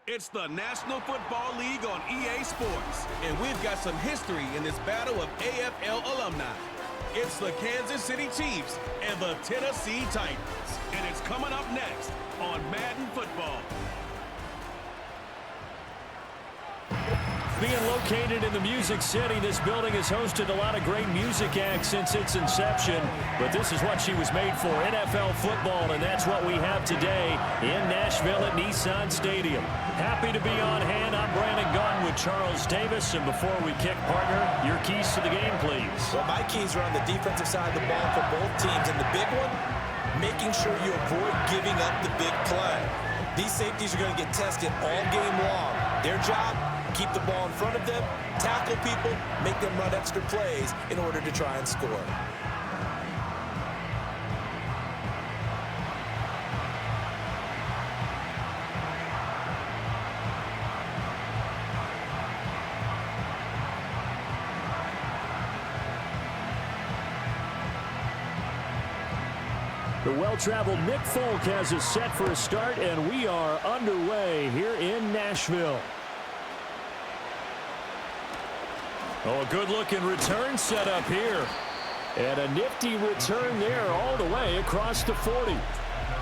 It's the National Football League on EA Sports, and we've got some history in this battle of AFL alumni. It's the Kansas City Chiefs and the Tennessee Titans, and it's coming up next on Madden Football. Being located in the Music City, this building has hosted a lot of great music acts since its inception. But this is what she was made for, NFL football, and that's what we have today in Nashville at Nissan Stadium. Happy to be on hand. I'm Brandon Gunn with Charles Davis. And before we kick, partner, your keys to the game, please. Well, my keys are on the defensive side of the ball for both teams. And the big one, making sure you avoid giving up the big play. These safeties are going to get tested all game long. Their job, keep the ball in front of them, tackle people, make them run extra plays in order to try and score. The well-traveled Nick Folk has us set for a start, and we are underway here in Nashville. Oh, a good-looking return set up here. And a nifty return there all the way across the 40.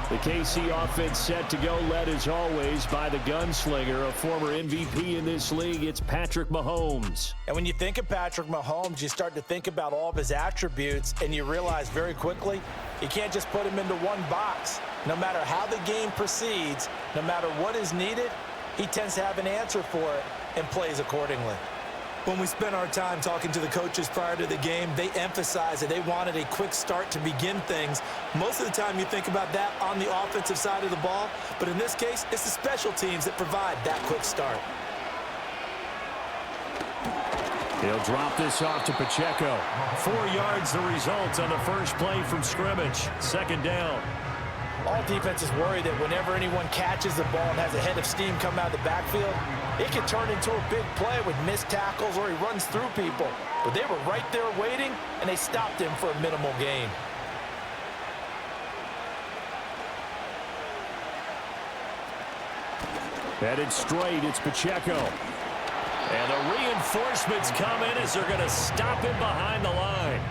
The KC offense set to go, led as always by the gunslinger, a former MVP in this league. It's Patrick Mahomes. And when you think of Patrick Mahomes, you start to think about all of his attributes, and you realize very quickly you can't just put him into one box. No matter how the game proceeds, no matter what is needed, he tends to have an answer for it and plays accordingly. When we spent our time talking to the coaches prior to the game, they emphasized that they wanted a quick start to begin things. Most of the time you think about that on the offensive side of the ball, but in this case, it's the special teams that provide that quick start. He'll drop this off to Pacheco. 4 yards the result on the first play from scrimmage. Second down. All defenses worry that whenever anyone catches the ball and has a head of steam come out of the backfield, it can turn into a big play with missed tackles or he runs through people. But they were right there waiting, and they stopped him for a minimal gain. Headed straight, it's Pacheco. And the reinforcements come in as they're going to stop him behind the line.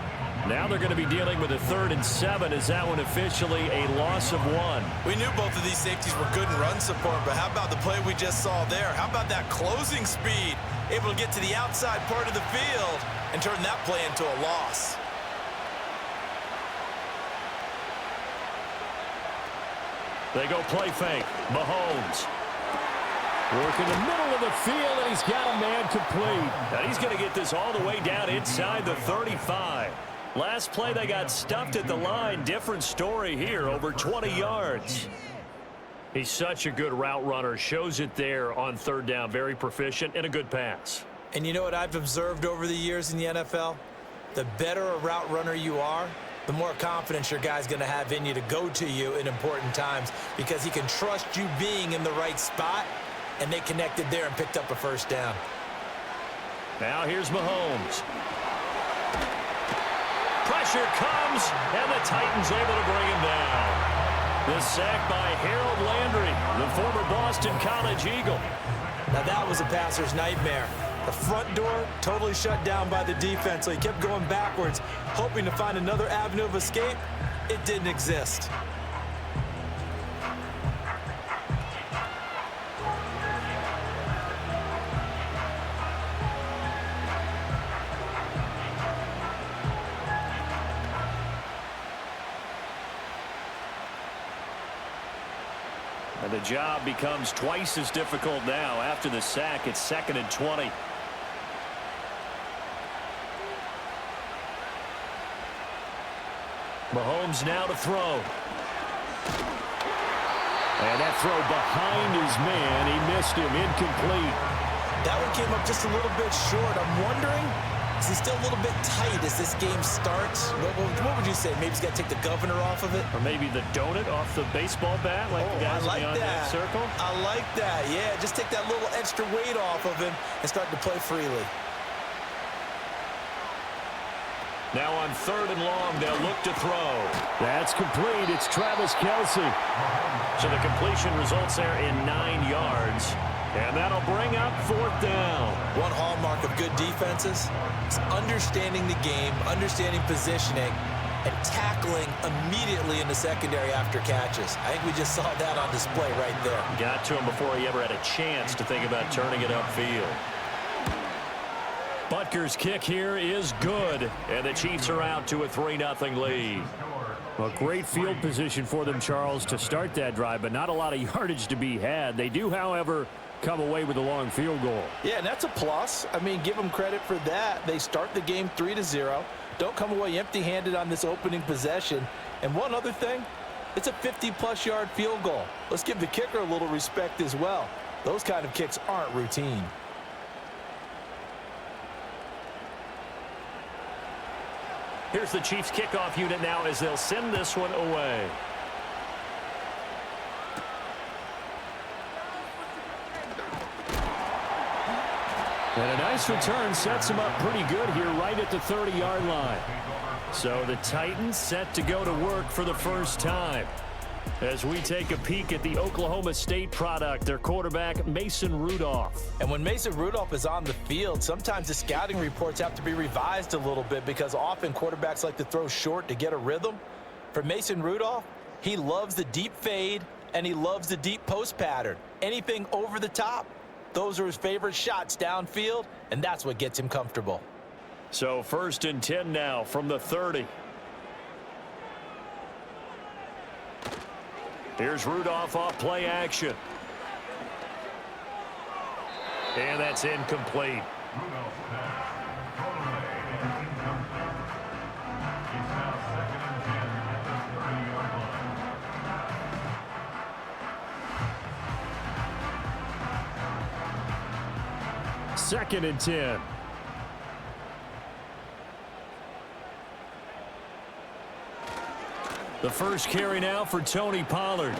Now they're going to be dealing with a 3rd and 7 as that one officially a loss of 1. We knew both of these safeties were good in run support, but how about the play we just saw there? How about that closing speed? Able to get to the outside part of the field and turn that play into a loss. They go play fake. Mahomes. Work in the middle of the field, and he's got a man complete. And he's going to get this all the way down inside the 35. Last play, they got stuffed at the line. Different story here, over 20 yards. He's such a good route runner. Shows it there on 3rd down. Very proficient and a good pass. And you know what I've observed over the years in the NFL? The better a route runner you are, the more confidence your guy's going to have in you to go to you in important times because he can trust you being in the right spot, and they connected there and picked up a first down. Now here's Mahomes. Pressure comes, and the Titans able to bring him down. The sack by Harold Landry, the former Boston College Eagle. Now that was a passer's nightmare. The front door totally shut down by the defense, so he kept going backwards, hoping to find another avenue of escape. It didn't exist. And the job becomes twice as difficult now. After the sack, it's 2nd and 20. Mahomes now to throw. And that throw behind his man. He missed him. Incomplete. That one came up just a little bit short. I'm wondering, is he still a little bit tight as this game starts? What would you say? Maybe he's got to take the governor off of it? Or maybe the donut off the baseball bat, like the guys beyond that circle? I like that. Yeah, just take that little extra weight off of him and start to play freely. Now on 3rd and long, they'll look to throw. That's complete. It's Travis Kelce. So the completion results there in 9 yards. And that'll bring up 4th down. One hallmark of good defenses is understanding the game, understanding positioning, and tackling immediately in the secondary after catches. I think we just saw that on display right there. Got to him before he ever had a chance to think about turning it upfield. Butker's kick here is good, and the Chiefs are out to a 3-0 lead. Well, great field position for them, Charles, to start that drive, but not a lot of yardage to be had. They do, however, come away with a long field goal. Yeah, and that's a plus. I mean, give them credit for that. They start the game 3-0. Don't come away empty-handed on this opening possession. And one other thing, it's a 50-plus yard field goal. Let's give the kicker a little respect as well. Those kind of kicks aren't routine. Here's the Chiefs kickoff unit now as they'll send this one away. And a nice return sets him up pretty good here right at the 30-yard line. So the Titans set to go to work for the first time. As we take a peek at the Oklahoma State product, their quarterback, Mason Rudolph. And when Mason Rudolph is on the field, sometimes the scouting reports have to be revised a little bit because often quarterbacks like to throw short to get a rhythm. For Mason Rudolph, he loves the deep fade and he loves the deep post pattern. Anything over the top, those are his favorite shots downfield, and that's what gets him comfortable. So 1st and 10 now from the 30. Here's Rudolph off play action. And that's incomplete. Second and 10. The first carry now for Tony Pollard.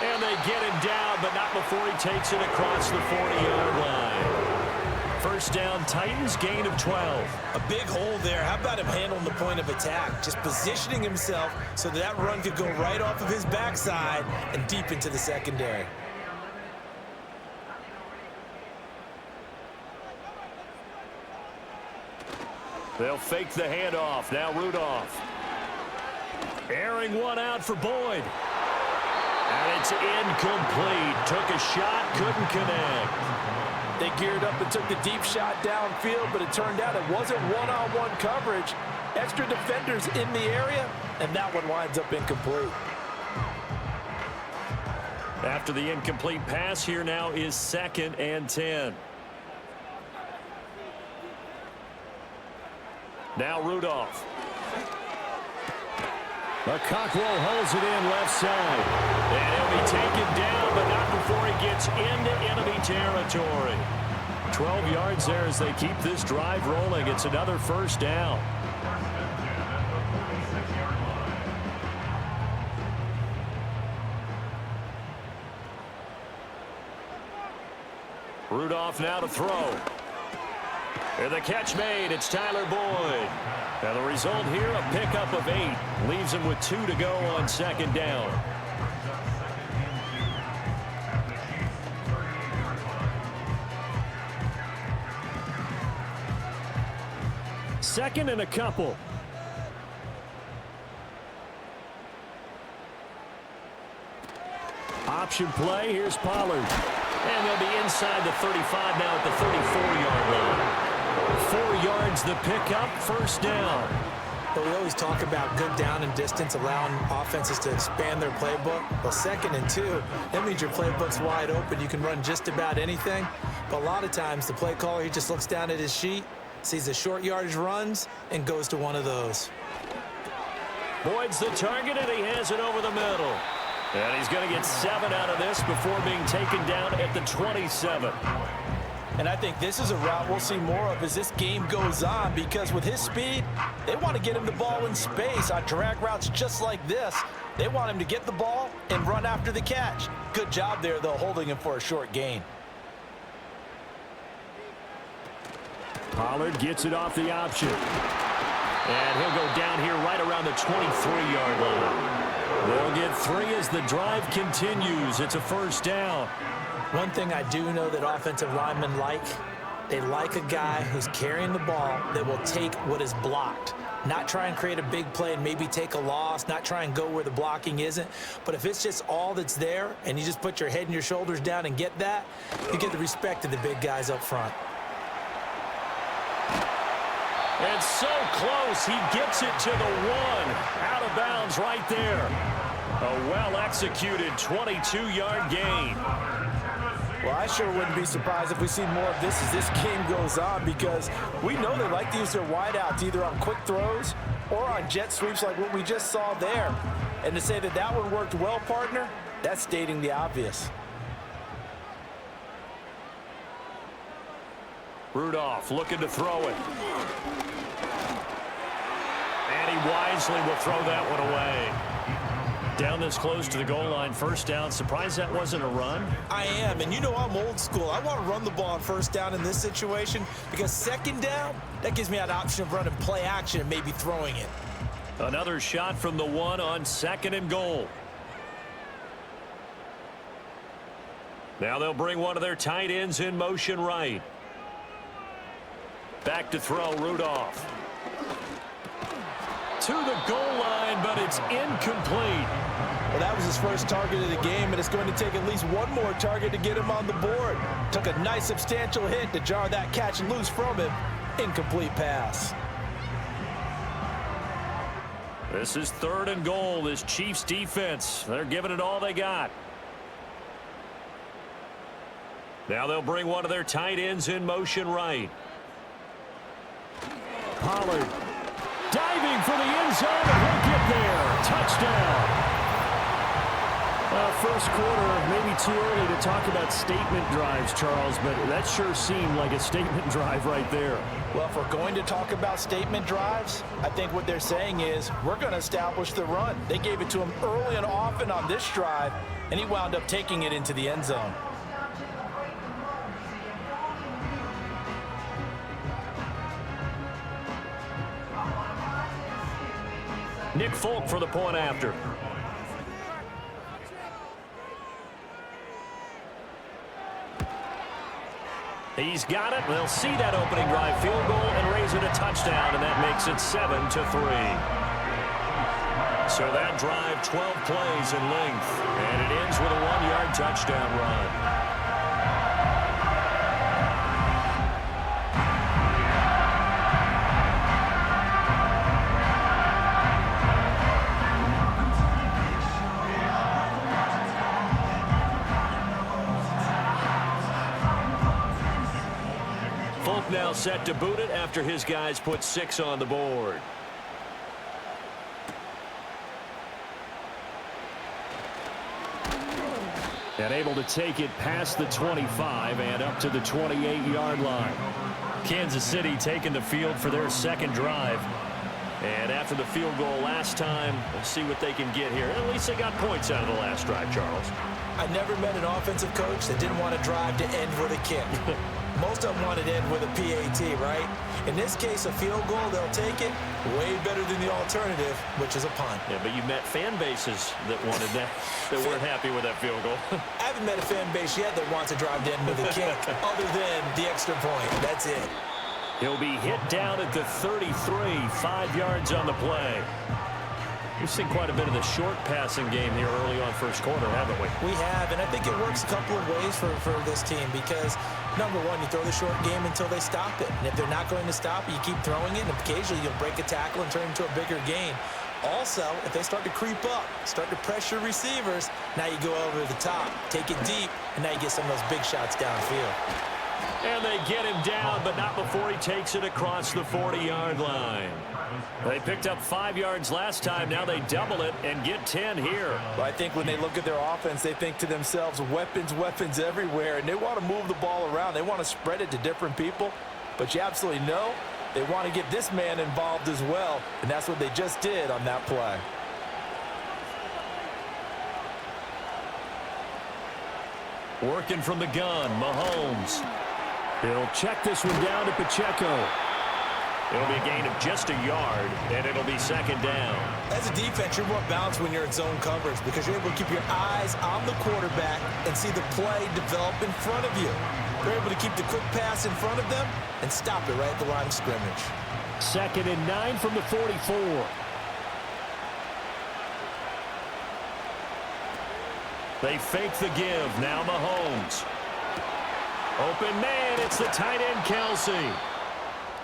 And they get him down, but not before he takes it across the 40-yard line. First down, Titans, gain of 12. A big hole there. How about him handling the point of attack? Just positioning himself so that run could go right off of his backside and deep into the secondary. They'll fake the handoff. Now Rudolph. Airing one out for Boyd. And it's incomplete. Took a shot, couldn't connect. They geared up and took the deep shot downfield, but it turned out it wasn't one-on-one coverage. Extra defenders in the area, and that one winds up incomplete. After the incomplete pass, here now is 2nd and 10. Now Rudolph. Cockrell holds it in left side. And he'll be taken down, but not before he gets into enemy territory. 12 yards there as they keep this drive rolling. It's another first down. Rudolph now to throw. And the catch made. It's Tyler Boyd. And the result here, a pickup of 8. Leaves him with 2 to go on 2nd down. Second and a couple. Option play. Here's Pollard. And they'll be inside the 35 now at the 34-yard line. 4 yards the pickup, first down. But we always talk about good down and distance, allowing offenses to expand their playbook. Well, 2nd and 2, that means your playbook's wide open. You can run just about anything. But a lot of times, the play caller, he just looks down at his sheet, sees the short yardage runs, and goes to one of those. Boyd's the target, and he has it over the middle. And he's going to get 7 out of this before being taken down at the 27. And I think this is a route we'll see more of as this game goes on, because with his speed, they want to get him the ball in space on drag routes just like this. They want him to get the ball and run after the catch. Good job there, though, holding him for a short gain. Pollard gets it off the option. And he'll go down here right around the 23-yard line. They'll get 3 as the drive continues. It's a first down. One thing I do know that offensive linemen like, they like a guy who's carrying the ball that will take what is blocked. Not try and create a big play and maybe take a loss, not try and go where the blocking isn't. But if it's just all that's there and you just put your head and your shoulders down and get that, you get the respect of the big guys up front. And so close, he gets it to the 1. Out of bounds right there. A well-executed 22-yard gain. Well, I sure wouldn't be surprised if we see more of this as this game goes on, because we know they like to use their wideouts either on quick throws or on jet sweeps like what we just saw there. And to say that that one worked well, partner, that's stating the obvious. Rudolph looking to throw it. And he wisely will throw that one away. Down this close to the goal line, first down. Surprised that wasn't a run? I am, and you know I'm old school. I want to run the ball on first down in this situation because second down, that gives me that option of running play action and maybe throwing it. Another shot from the 1 on 2nd and goal. Now they'll bring one of their tight ends in motion right. Back to throw, Rudolph. To the goal line, but it's incomplete. Well, that was his first target of the game, and it's going to take at least one more target to get him on the board. Took a nice substantial hit to jar that catch loose from him. Incomplete pass. This is 3rd and goal. This Chiefs defense, they're giving it all they got. Now they'll bring one of their tight ends in motion right. Pollard diving for the end zone, and he'll get there. Touchdown. First quarter, maybe too early to talk about statement drives, Charles, but that sure seemed like a statement drive right there. Well, if we're going to talk about statement drives, I think what they're saying is we're going to establish the run. They gave it to him early and often on this drive, and he wound up taking it into the end zone. Nick Folk for the point after. He's got it. They'll see that opening drive field goal and raise it a touchdown, and that makes it 7-3. So that drive, 12 plays in length, and it ends with a 1-yard touchdown run. Now set to boot it after his guys put 6 on the board. And able to take it past the 25 and up to the 28-yard line. Kansas City taking the field for their second drive. And after the field goal last time, we'll see what they can get here. At least they got points out of the last drive, Charles. I never met an offensive coach that didn't want to drive to end with a kick. Most of them want to end with a PAT, right? In this case, a field goal, they'll take it. Way better than the alternative, which is a punt. Yeah, but you met fan bases that wanted that, that weren't happy with that field goal. I haven't met a fan base yet that wants to drive to end with a kick, other than the extra point. That's it. He'll be hit down at the 33, 5 yards on the play. We've seen quite a bit of the short passing game here early on first quarter, haven't we? We have, and I think it works a couple of ways for this team because, number one, you throw the short game until they stop it. And if they're not going to stop it, you keep throwing it, and occasionally you'll break a tackle and turn it into a bigger gain. Also, if they start to creep up, start to pressure receivers, now you go over the top, take it deep, and now you get some of those big shots downfield. And they get him down, but not before he takes it across the 40-yard line. They picked up 5 yards last time. Now they double it and get 10 here. Well, I think when they look at their offense, they think to themselves, weapons, weapons everywhere, and they want to move the ball around. They want to spread it to different people, but you absolutely know they want to get this man involved as well, and that's what they just did on that play. Working from the gun, Mahomes. He'll check this one down to Pacheco. It'll be a gain of just a yard, and it'll be second down. As a defense, you're more balanced when you're in zone coverage because you're able to keep your eyes on the quarterback and see the play develop in front of you. They're able to keep the quick pass in front of them and stop it right at the line of scrimmage. 2nd and 9 from the 44. They fake the give. Now Mahomes. Open man. It's the tight end, Kelsey.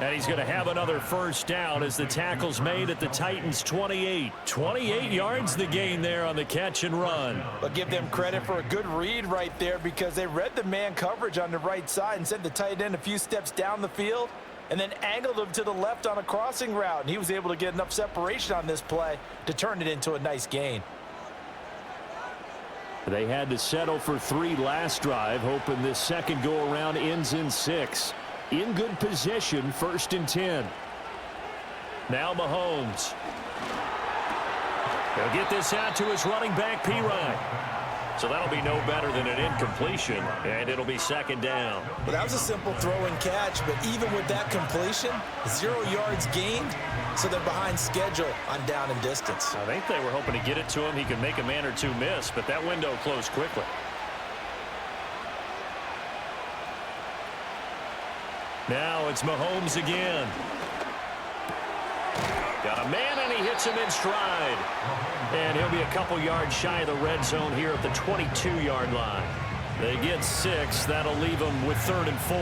And he's going to have another first down as the tackle's made at the Titans' 28. 28 yards the gain there on the catch and run. But give them credit for a good read right there because they read the man coverage on the right side and sent the tight end a few steps down the field and then angled him to the left on a crossing route. And he was able to get enough separation on this play to turn it into a nice gain. They had to settle for 3 last drive, hoping this second go-around ends in 6. In good position, 1st and 10. Now Mahomes. He'll get this out to his running back, P-Ryan. So that'll be no better than an incompletion, and it'll be second down. Well, that was a simple throw and catch, but even with that completion, 0 yards gained, so they're behind schedule on down and distance. I think they were hoping to get it to him. He could make a man or two miss, but that window closed quickly. Now it's Mahomes again. Got a man, and he hits him in stride. And he'll be a couple yards shy of the red zone here at the 22-yard line. They get 6. That'll leave them with 3rd and 4.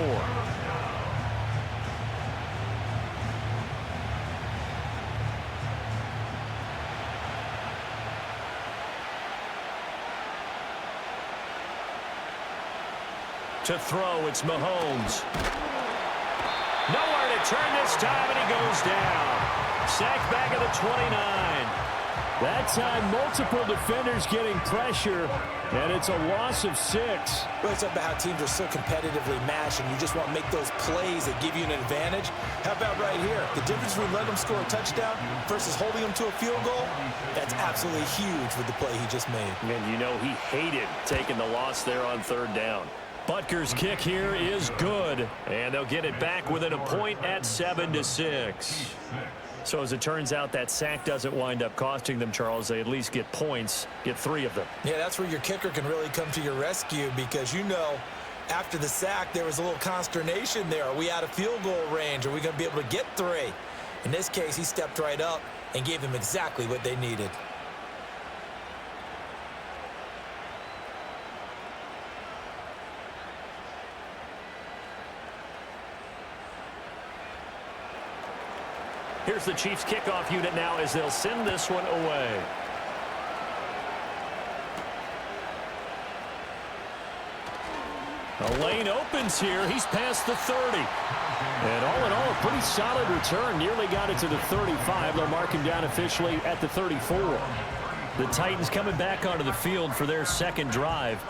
To throw, it's Mahomes. Nowhere to turn this time, and he goes down. Sacked back at the 29. That time, multiple defenders getting pressure, and it's a loss of 6. Well, it's about how teams are so competitively matched, and you just want to make those plays that give you an advantage. How about right here? The difference between letting them score a touchdown versus holding them to a field goal, that's absolutely huge with the play he just made. And you know he hated taking the loss there on 3rd down. Butker's kick here is good, and they'll get it back within a point at 7-6. So as it turns out, that sack doesn't wind up costing them, Charles. They at least get points, get 3 of them. Yeah, that's where your kicker can really come to your rescue because, you know, after the sack, there was a little consternation there. Are we out of field goal range? Are we going to be able to get 3? In this case, he stepped right up and gave them exactly what they needed. Here's the Chiefs kickoff unit now as they'll send this one away. The lane opens here. He's past the 30. And all in all, a pretty solid return. Nearly got it to the 35. They'll mark him down officially at the 34. The Titans coming back onto the field for their second drive.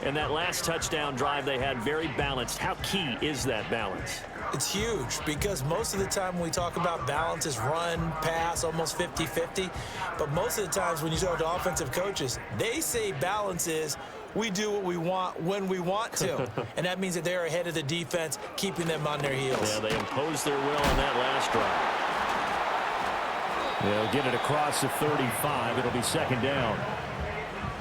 And that last touchdown drive they had very balanced. How key is that balance? It's huge because most of the time when we talk about balance is run, pass, almost 50-50. But most of the times when you talk to offensive coaches, they say balance is we do what we want when we want to. And that means that they're ahead of the defense, keeping them on their heels. Yeah, they imposed their will on that last drive. They'll get it across the 35. It'll be second down.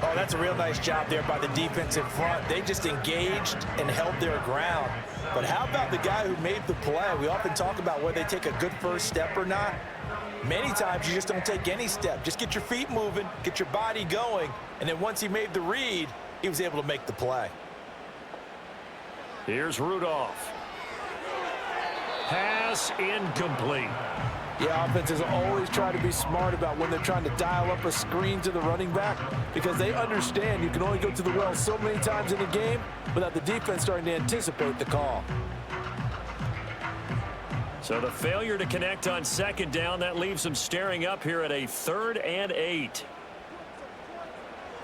Oh, that's a real nice job there by the defense in front. They just engaged and held their ground. But how about the guy who made the play? We often talk about whether they take a good first step or not. Many times you just don't take any step. Just get your feet moving, get your body going, and then once he made the read, he was able to make the play. Here's Rudolph. Pass incomplete. Yeah, offenses always try to be smart about when they're trying to dial up a screen to the running back because they understand you can only go to the well so many times in a game without the defense starting to anticipate the call. So the failure to connect on second down, that leaves them staring up here at a 3rd and 8.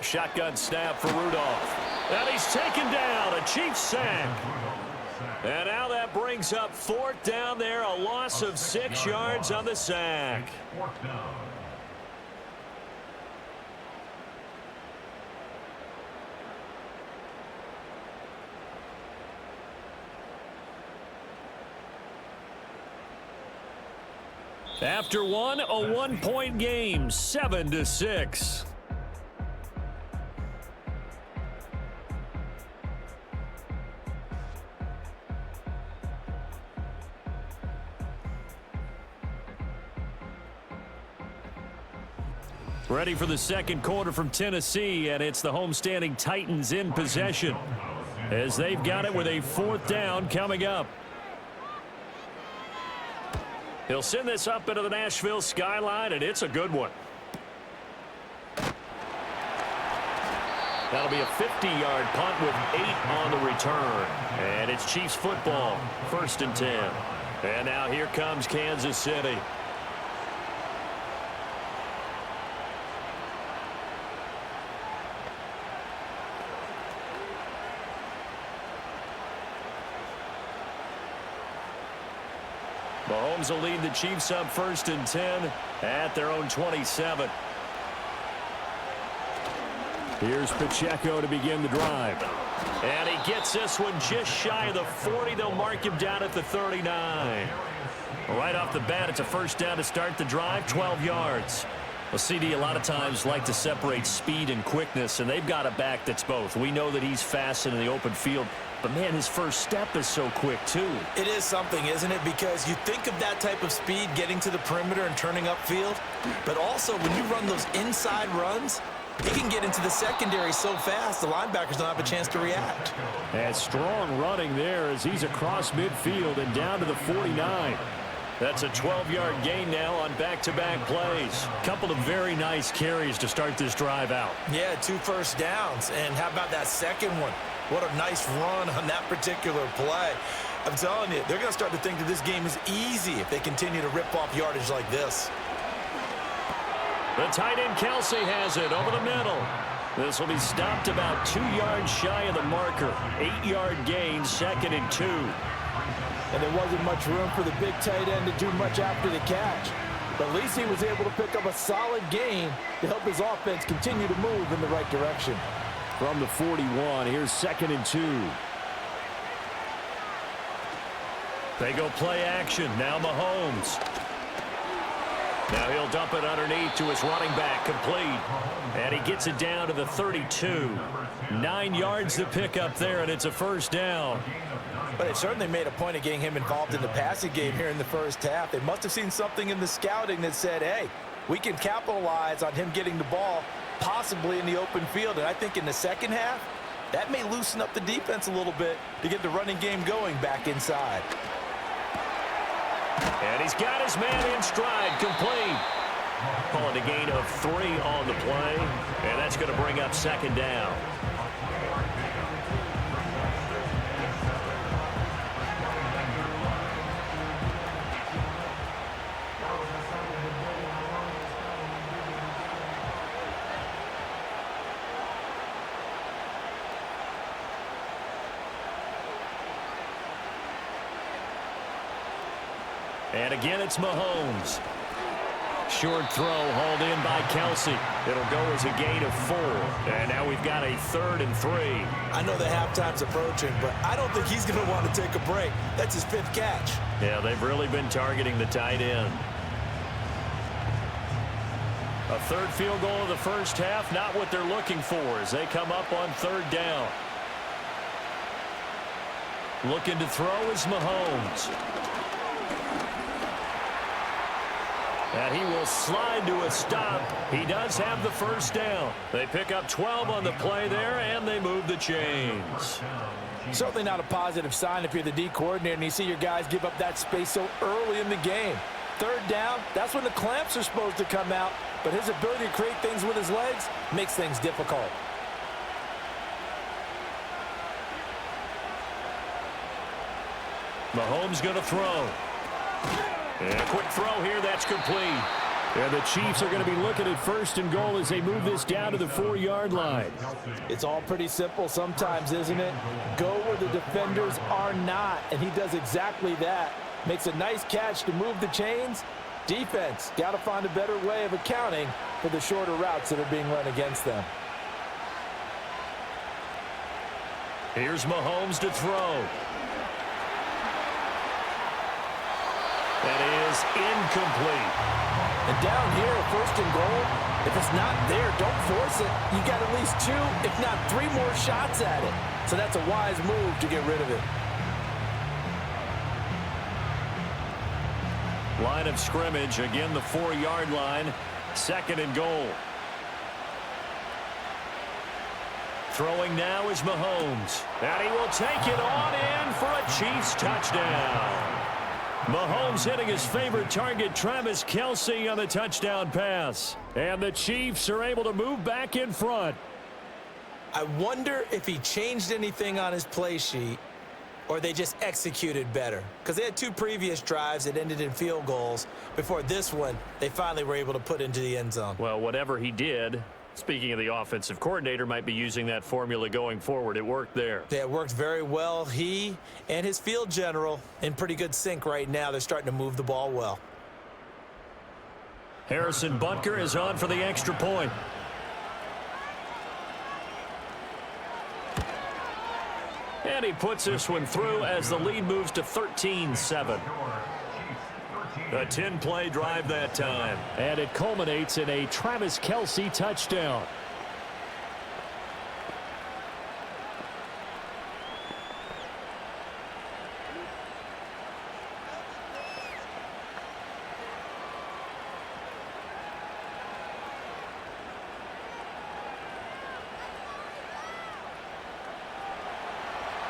Shotgun snap for Rudolph. And he's taken down, a Chiefs sack. And now that brings up 4th down there, a loss of 6 yards on the sack. After one, a 1-point game, 7-6. Ready for the second quarter from Tennessee, and it's the homestanding Titans in possession as they've got it with a 4th down coming up. He'll send this up into the Nashville skyline, and it's a good one. That'll be a 50-yard punt with 8 on the return. And it's Chiefs football, 1st and 10. And now here comes Kansas City. Mahomes will lead the Chiefs up 1st and 10 at their own 27. Here's Pacheco to begin the drive. And he gets this one just shy of the 40. They'll mark him down at the 39. Right off the bat, it's a 1st down to start the drive, 12 yards. Well, CD, a lot of times like to separate speed and quickness, and they've got a back that's both. We know that he's fast in the open field, but, man, his first step is so quick, too. It is something, isn't it? Because you think of that type of speed getting to the perimeter and turning upfield, but also when you run those inside runs, he can get into the secondary so fast the linebackers don't have a chance to react. And strong running there as he's across midfield and down to the 49. That's a 12-yard gain now on back-to-back plays. Couple of very nice carries to start this drive out. Yeah, 2 first downs. And how about that second one? What a nice run on that particular play. I'm telling you, they're going to start to think that this game is easy if they continue to rip off yardage like this. The tight end Kelsey has it over the middle. This will be stopped about 2 yards shy of the marker. 8-yard gain, 2nd and 2. And there wasn't much room for the big tight end to do much after the catch. But at least he was able to pick up a solid gain to help his offense continue to move in the right direction. From the 41, here's 2nd and 2. They go play action. Now Mahomes. Now he'll dump it underneath to his running back, complete. And he gets it down to the 32. 9 yards to pick up there, and it's a 1st down. But it certainly made a point of getting him involved in the passing game here in the first half. They must have seen something in the scouting that said, hey, we can capitalize on him getting the ball possibly in the open field. And I think in the second half, that may loosen up the defense a little bit to get the running game going back inside. And he's got his man in stride, complete. Calling a gain of 3 on the play, and that's going to bring up 2nd down. And again, it's Mahomes. Short throw hauled in by Kelsey. It'll go as a gain of 4. And now we've got a 3rd and 3. I know the halftime's approaching, but I don't think he's going to want to take a break. That's his 5th catch. Yeah, they've really been targeting the tight end. A 3rd field goal of the first half, not what they're looking for as they come up on 3rd down. Looking to throw is Mahomes. And he will slide to a stop. He does have the 1st down. They pick up 12 on the play there, and they move the chains. Certainly not a positive sign if you're the D coordinator and you see your guys give up that space so early in the game. 3rd down, that's when the clamps are supposed to come out, but his ability to create things with his legs makes things difficult. Mahomes going to throw. And a quick throw here, that's complete. And the Chiefs are going to be looking at 1st and goal as they move this down to the 4-yard line. It's all pretty simple sometimes, isn't it? Go where the defenders are not, and he does exactly that. Makes a nice catch to move the chains. Defense, got to find a better way of accounting for the shorter routes that are being run against them. Here's Mahomes to throw. That is incomplete. And down here, first and goal, if it's not there, don't force it. You got at least 2, if not 3 more shots at it. So that's a wise move to get rid of it. Line of scrimmage, again the 4-yard line, second and goal. Throwing now is Mahomes. And he will take it on in for a Chiefs touchdown. Mahomes hitting his favorite target, Travis Kelce, on the touchdown pass. And the Chiefs are able to move back in front. I wonder if he changed anything on his play sheet or they just executed better. Because they had 2 previous drives that ended in field goals. Before this one, they finally were able to put into the end zone. Well, whatever he did, speaking of the offensive coordinator, might be using that formula going forward. It worked there. Yeah, it worked very well. He and his field general in pretty good sync right now. They're starting to move the ball well. Harrison Butker is on for the extra point. And he puts this one through as the lead moves to 13-7. A 10-play drive that time. And it culminates in a Travis Kelce touchdown.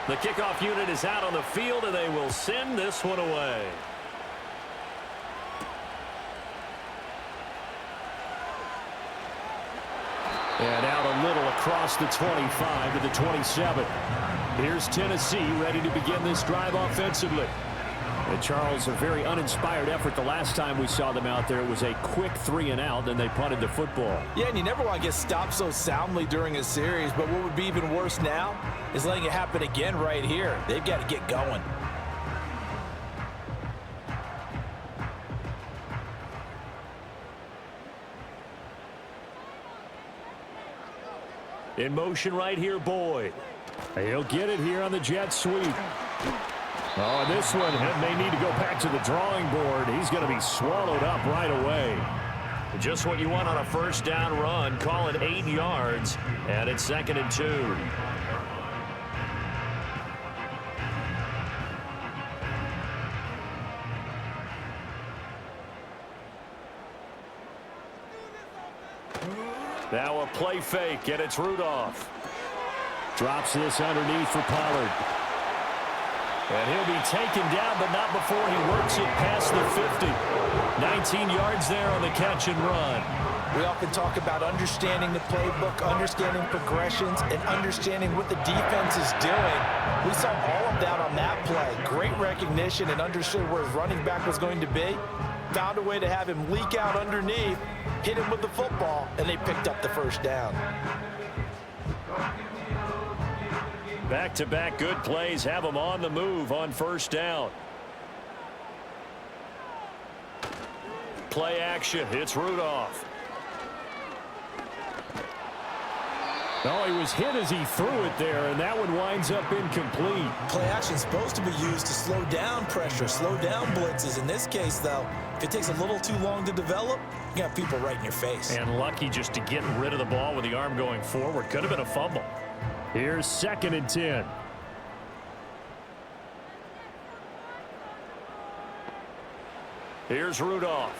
The kickoff unit is out on the field, and they will send this one away. And out a little across the 25 to the 27. Here's Tennessee ready to begin this drive offensively. And Charles, a very uninspired effort the last time we saw them out there. It was a quick 3 and out, then they punted the football. Yeah, and you never want to get stopped so soundly during a series, but what would be even worse now is letting it happen again right here. They've got to get going. In motion right here, Boyd. He'll get it here on the jet sweep. Oh, and this one may need to go back to the drawing board. He's going to be swallowed up right away. Just what you want on a first down run. Call it 8 yards, and it's 2nd and 2. Now a play fake, and it's Rudolph. Drops this underneath for Pollard. And he'll be taken down, but not before he works it past the 50. 19 yards there on the catch and run. We often talk about understanding the playbook, understanding progressions, and understanding what the defense is doing. We saw all of that on that play. Great recognition and understood where his running back was going to be. Found a way to have him leak out underneath, hit him with the football, and they picked up the first down. Back-to-back good plays have him on the move on first down. Play action. It's Rudolph. Oh, he was hit as he threw it there, and that one winds up incomplete. Play action is supposed to be used to slow down pressure, slow down blitzes. In this case, though, if it takes a little too long to develop, you got people right in your face. And lucky just to get rid of the ball with the arm going forward. Could have been a fumble. Here's 2nd and 10. Here's Rudolph.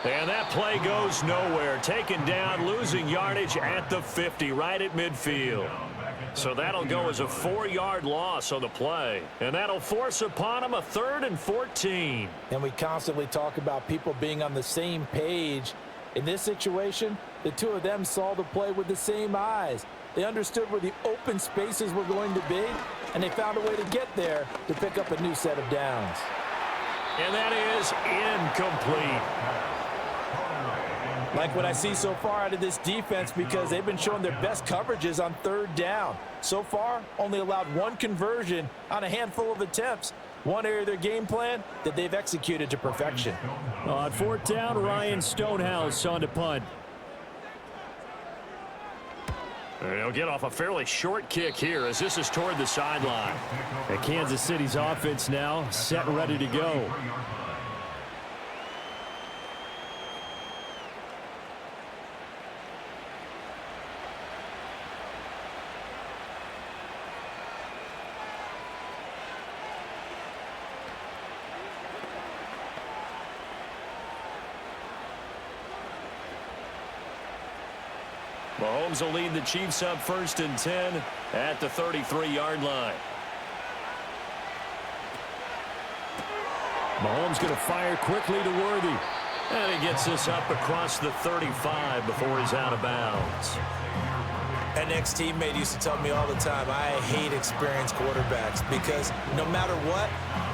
And that play goes nowhere. Taken down, losing yardage at the 50, right at midfield. So that'll go as a 4-yard loss on the play. And that'll force upon him a 3rd and 14. And we constantly talk about people being on the same page. In this situation, the two of them saw the play with the same eyes. They understood where the open spaces were going to be, and they found a way to get there to pick up a new set of downs. And that is incomplete. Like what I see so far out of this defense, because they've been showing their best coverages on 3rd down. So far, only allowed 1 conversion on a handful of attempts. One area of their game plan that they've executed to perfection. On 4th down, Ryan Stonehouse on to punt. And he'll get off a fairly short kick here as this is toward the sideline. And Kansas City's offense now set and ready to go. Mahomes will lead the Chiefs up 1st and 10 at the 33-yard line. Mahomes going to fire quickly to Worthy. And he gets this up across the 35 before he's out of bounds. An ex-teammate used to tell me all the time, I hate experienced quarterbacks because no matter what,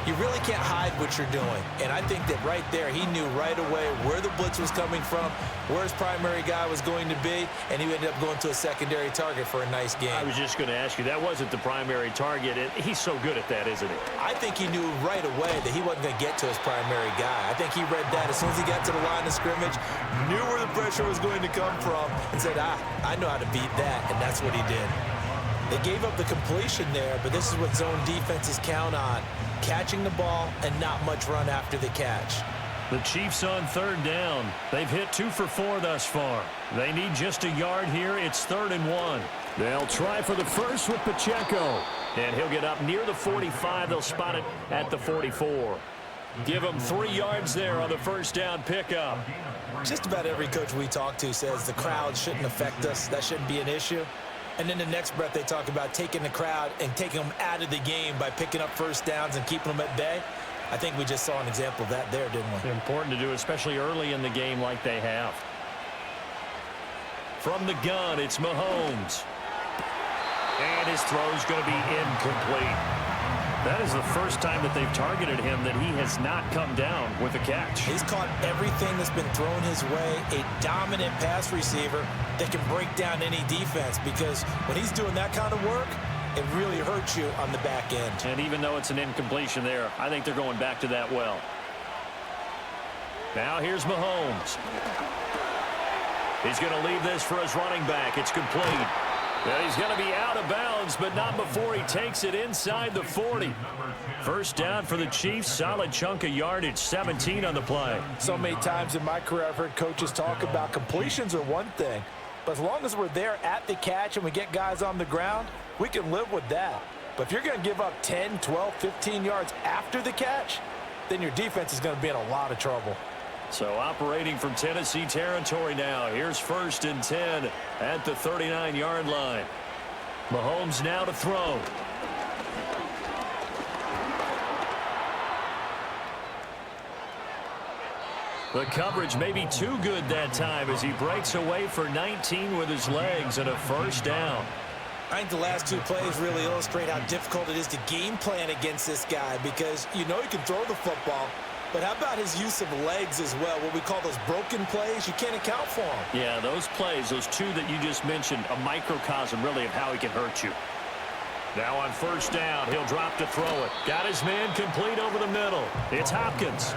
you really can't hide what you're doing. And I think that right there, he knew right away where the blitz was coming from, where his primary guy was going to be, and he ended up going to a secondary target for a nice game. I was just going to ask you, that wasn't the primary target. He's so good at that, isn't he? I think he knew right away that he wasn't going to get to his primary guy. I think he read that as soon as he got to the line of scrimmage, knew where the pressure was going to come from, and said, I know how to beat that, and that's what he did. They gave up the completion there, but this is what zone defenses count on. Catching the ball and not much run after the catch. The Chiefs on 3rd down. They've hit 2 for 4 thus far. They need just a yard here. It's 3rd and 1. They'll try for the first with Pacheco. And he'll get up near the 45. They'll spot it at the 44. Give them 3 yards there on the 1st down pickup. Just about every coach we talk to says the crowd shouldn't affect us. That shouldn't be an issue. And then the next breath they talk about taking the crowd and taking them out of the game by picking up 1st downs and keeping them at bay. I think we just saw an example of that there, didn't we? Important to do, especially early in the game like they have. From the gun, it's Mahomes. And his throw's going to be incomplete. That is the first time that they've targeted him that he has not come down with a catch. He's caught everything that's been thrown his way, a dominant pass receiver that can break down any defense, because when he's doing that kind of work, it really hurts you on the back end. And even though it's an incompletion there, I think they're going back to that well. Now here's Mahomes. He's going to leave this for his running back. It's complete. Well, he's going to be out of bounds, but not before he takes it inside the 40. 1st down for the Chiefs. Solid chunk of yardage, 17 on the play. So many times in my career I've heard coaches talk about completions are one thing, but as long as we're there at the catch and we get guys on the ground, we can live with that. But if you're going to give up 10, 12, 15 yards after the catch, then your defense is going to be in a lot of trouble. So operating from Tennessee territory now. Here's 1st and 10 at the 39-yard line. Mahomes now to throw. The coverage may be too good that time as he breaks away for 19 with his legs and a 1st down. I think the last 2 plays really illustrate how difficult it is to game plan against this guy, because you know he can throw the football, but how about his use of legs as well? What we call those broken plays, you can't account for them. Yeah, those plays, those 2 that you just mentioned, a microcosm really of how he can hurt you. Now on 1st down, he'll drop to throw it. Got his man complete over the middle. It's Hopkins.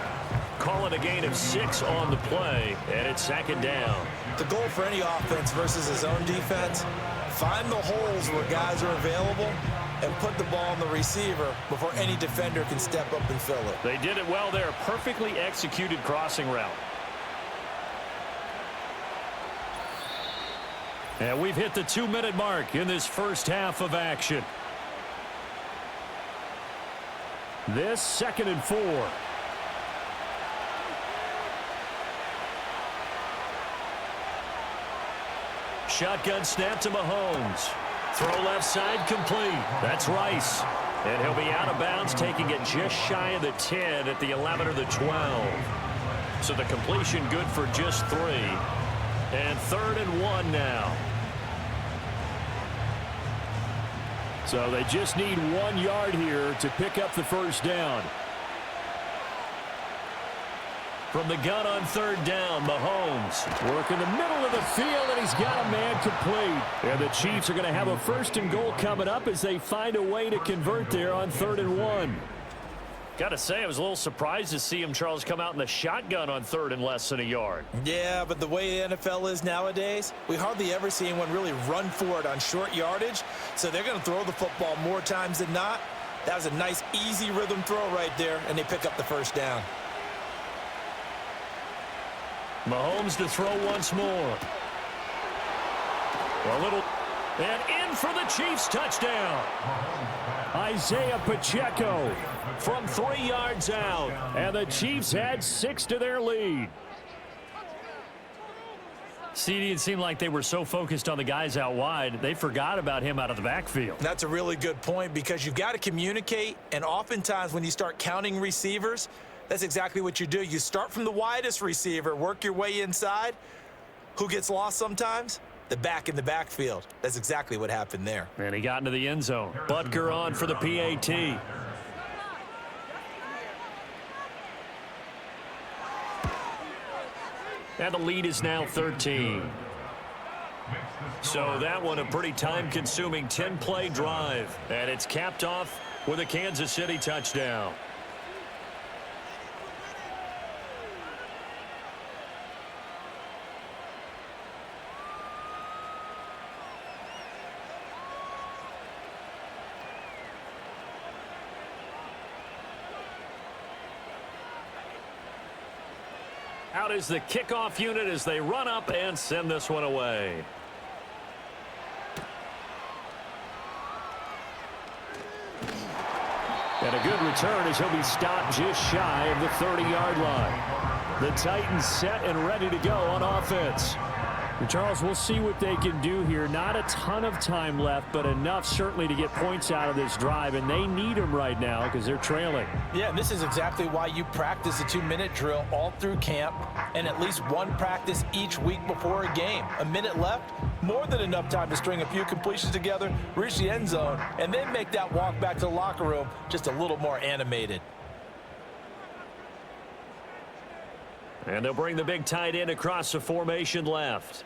Call it a gain of 6 on the play, and it's 2nd down. The goal for any offense versus his own defense, find the holes where guys are available and put the ball on the receiver before any defender can step up and fill it. They did it well there. Perfectly executed crossing route. And we've hit the 2-minute mark in this 1st half of action. This 2nd and 4. Shotgun snap to Mahomes. Throw left side complete. That's Rice. And he'll be out of bounds, taking it just shy of the 10 at the 11 or the 12. So the completion good for just 3. And 3rd and 1 now. So they just need 1 yard here to pick up the 1st down. From the gun on 3rd down, Mahomes working the middle of the field, and he's got a man complete. And the Chiefs are going to have a 1st and goal coming up as they find a way to convert there on 3rd and 1. Got to say, I was a little surprised to see him, Charles, come out in the shotgun on 3rd and less than a yard. Yeah, but the way the NFL is nowadays, we hardly ever see anyone really run for it on short yardage, so they're going to throw the football more times than not. That was a nice, easy rhythm throw right there, and they pick up the first down. Mahomes to throw once more. A little, and in for the Chiefs touchdown. Isaiah Pacheco from 3 yards out, and the Chiefs had 6 to their lead. CD, it seemed like they were so focused on the guys out wide, they forgot about him out of the backfield. That's a really good point because you've got to communicate, and oftentimes when you start counting receivers, that's exactly what you do. You start from the widest receiver, work your way inside. Who gets lost sometimes? The back in the backfield. That's exactly what happened there. And he got into the end zone. Butker on for the PAT. And the lead is now 13. So that one a pretty time-consuming 10-play drive. And it's capped off with a Kansas City touchdown. Out is the kickoff unit as they run up and send this one away. And a good return as he'll be stopped just shy of the 30-yard line. The Titans set and ready to go on offense. Charles, we'll see what they can do here. Not a ton of time left, but enough certainly to get points out of this drive, and they need them right now because they're trailing. Yeah, and this is exactly why you practice a 2-minute drill all through camp and at least one practice each week before a game. A minute left, more than enough time to string a few completions together, reach the end zone, and then make that walk back to the locker room just a little more animated. And they'll bring the big tight end across the formation left.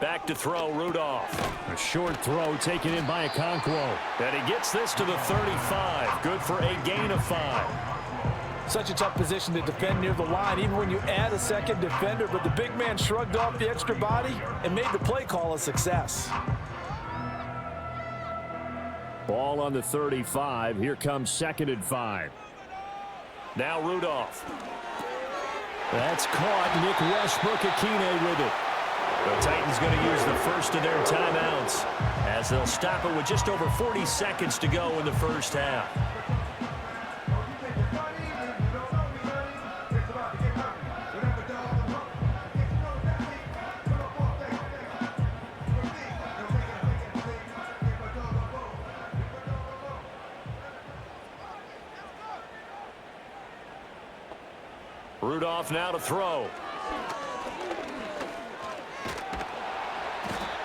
Back to throw, Rudolph. A short throw taken in by Okonkwo. And he gets this to the 35. Good for a gain of 5. Such a tough position to defend near the line, even when you add a second defender, but the big man shrugged off the extra body and made the play call a success. Ball on the 35. Here comes 2nd and 5. Now Rudolph. That's caught. Nick Westbrook-Akine with it. The Titans going to use the first of their timeouts as they'll stop it with just over 40 seconds to go in the first half. Rudolph now to throw.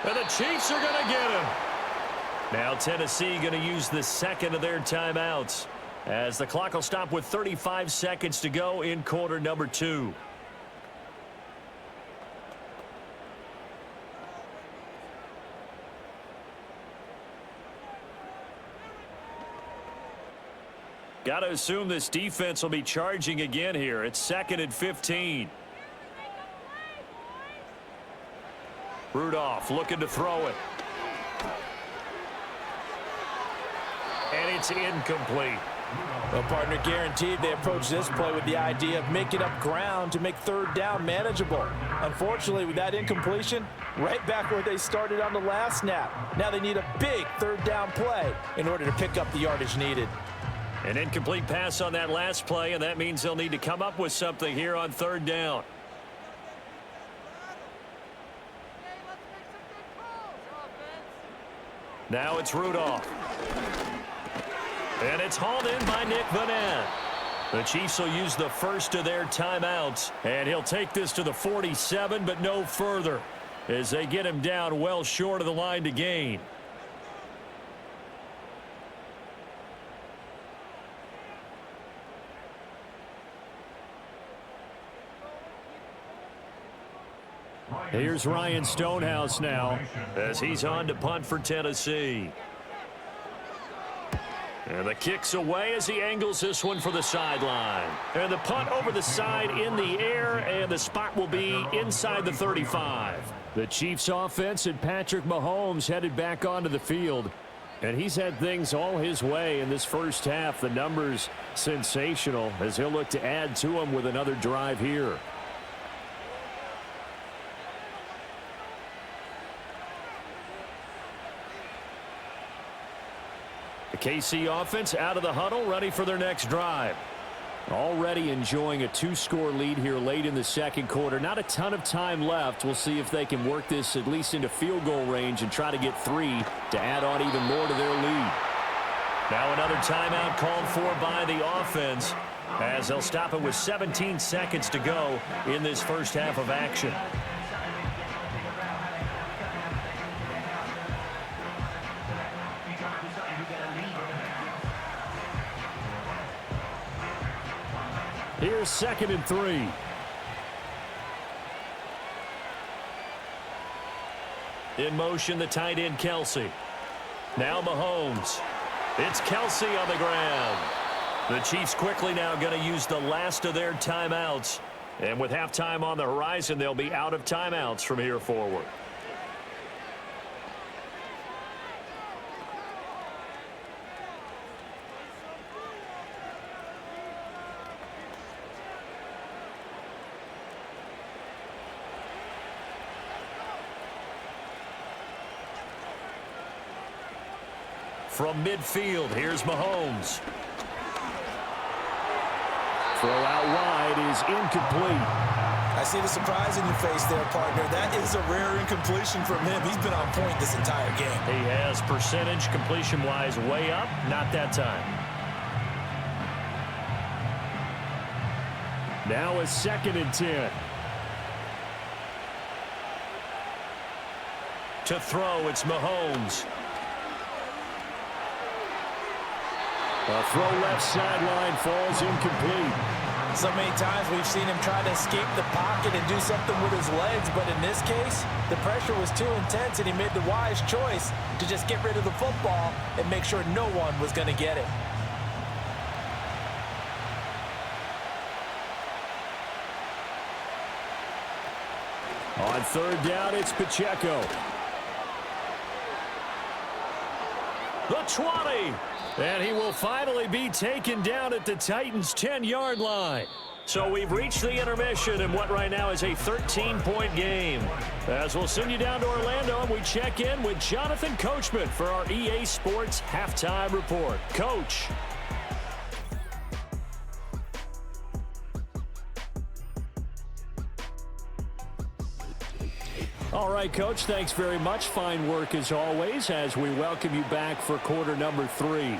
And the Chiefs are going to get him. Now Tennessee going to use the second of their timeouts as the clock will stop with 35 seconds to go in quarter number 2. Got to assume this defense will be charging again here. It's 2nd and 15. Rudolph looking to throw it. And it's incomplete. Well, partner, guaranteed they approach this play with the idea of making up ground to make 3rd down manageable. Unfortunately, with that incompletion, right back where they started on the last snap. Now they need a big 3rd down play in order to pick up the yardage needed. An incomplete pass on that last play, and that means they'll need to come up with something here on 3rd down. Now it's Rudolph. And it's hauled in by Nick Vanette. The Chiefs will use the first of their timeouts, and he'll take this to the 47, but no further, as they get him down well short of the line to gain. Here's Ryan Stonehouse now as he's on to punt for Tennessee. And the kick's away as he angles this one for the sideline. And the punt over the side in the air, and the spot will be inside the 35. The Chiefs offense and Patrick Mahomes headed back onto the field. And he's had things all his way in this first half. The numbers sensational as he'll look to add to them with another drive here. The KC offense out of the huddle, ready for their next drive. Already enjoying a 2-score lead here late in the second quarter. Not a ton of time left. We'll see if they can work this at least into field goal range and try to get 3 to add on even more to their lead. Now another timeout called for by the offense as they'll stop it with 17 seconds to go in this first half of action. Here's 2nd and 3. In motion, the tight end, Kelsey. Now Mahomes. It's Kelsey on the ground. The Chiefs quickly now going to use the last of their timeouts. And with halftime on the horizon, they'll be out of timeouts from here forward. From midfield, here's Mahomes. Throw out wide is incomplete. I see the surprise in your face there, partner. That is a rare incompletion from him. He's been on point this entire game. He has percentage completion-wise way up. Not that time. Now a 2nd and 10. To throw, it's Mahomes. A throw left sideline falls incomplete. So many times we've seen him try to escape the pocket and do something with his legs, but in this case, the pressure was too intense and he made the wise choice to just get rid of the football and make sure no one was going to get it. On 3rd down, it's Pacheco. The 20. And he will finally be taken down at the Titans' 10-yard line. So we've reached the intermission in what right now is a 13-point game. As we'll send you down to Orlando, and we check in with Jonathan Coachman for our EA Sports Halftime Report. Coach. All right, Coach, thanks very much. Fine work as always as we welcome you back for quarter number 3.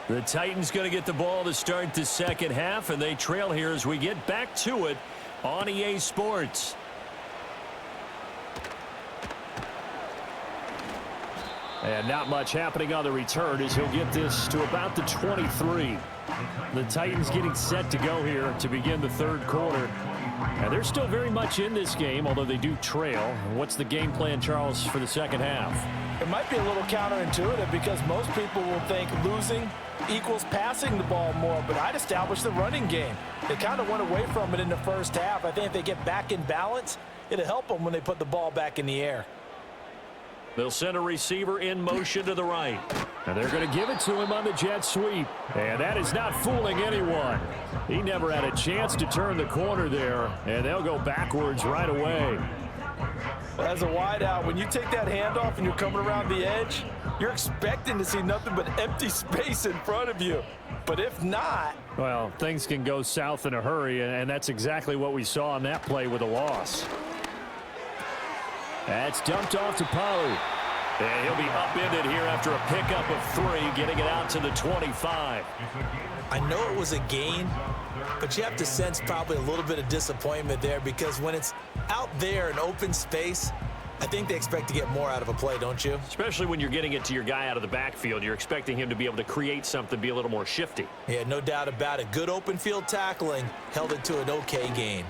The Titans going to get the ball to start the second half, and they trail here as we get back to it on EA Sports. And not much happening on the return as he'll get this to about the 23. The Titans getting set to go here to begin the third quarter. And they're still very much in this game, although they do trail. What's the game plan, Charles, for the second half? It might be a little counterintuitive because most people will think losing equals passing the ball more, but I'd establish the running game. They kind of went away from it in the first half. I think if they get back in balance, it'll help them when they put the ball back in the air. They'll send a receiver in motion to the right. And they're going to give it to him on the jet sweep. And that is not fooling anyone. He never had a chance to turn the corner there, and they'll go backwards right away. As a wideout, when you take that handoff and you're coming around the edge, you're expecting to see nothing but empty space in front of you. But if not... well, things can go south in a hurry, and that's exactly what we saw on that play with a loss. That's dumped off to Pollard. And he'll be upended here after a pickup of 3, getting it out to the 25. I know it was a gain, but you have to sense probably a little bit of disappointment there because when it's out there in open space, I think they expect to get more out of a play, don't you? Especially when you're getting it to your guy out of the backfield. You're expecting him to be able to create something, be a little more shifty. Yeah, no doubt about it. Good open field tackling held it to an okay gain.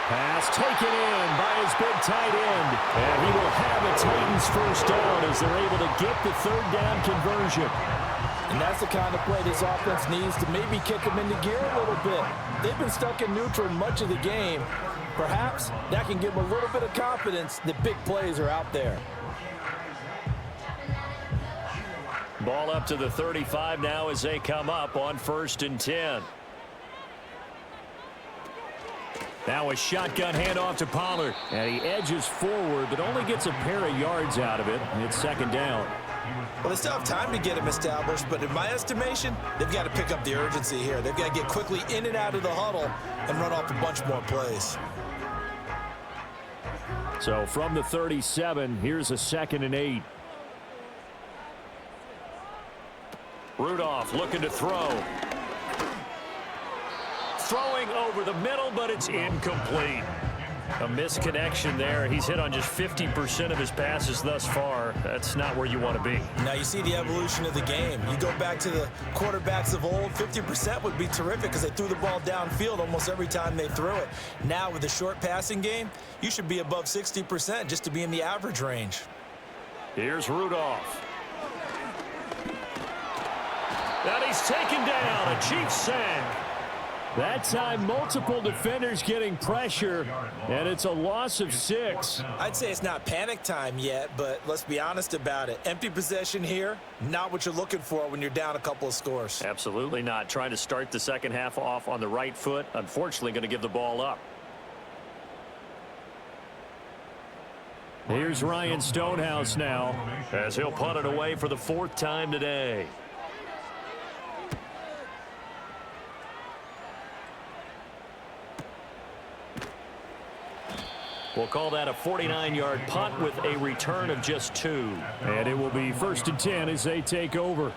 Pass taken in by his big tight end. And he will have a Titans first down as they're able to get the third down conversion. And that's the kind of play this offense needs to maybe kick them into gear a little bit. They've been stuck in neutral much of the game. Perhaps that can give them a little bit of confidence that big plays are out there. Ball up to the 35 now as they come up on 1st and 10. Now a shotgun handoff to Pollard. And he edges forward, but only gets a pair of yards out of it. And it's 2nd down. Well, they still have time to get him established, but in my estimation, they've got to pick up the urgency here. They've got to get quickly in and out of the huddle and run off a bunch more plays. So from the 37, here's a 2nd and 8. Rudolph looking to throw. Throwing over the middle, but it's incomplete. A misconnection there. He's hit on just 50% of his passes thus far. That's not where you want to be. Now you see the evolution of the game. You go back to the quarterbacks of old, 50% would be terrific because they threw the ball downfield almost every time they threw it. Now with the short passing game, you should be above 60% just to be in the average range. Here's Rudolph. And he's taken down. A Chiefs sack. That time, multiple defenders getting pressure, and it's a loss of 6. I'd say it's not panic time yet, but let's be honest about it. Empty possession here, not what you're looking for when you're down a couple of scores. Absolutely not. Trying to start the second half off on the right foot. Unfortunately, going to give the ball up. Here's Ryan Stonehouse now, as he'll punt it away for the 4th time today. We'll call that a 49-yard punt with a return of just 2. And it will be 1st and 10 as they take over.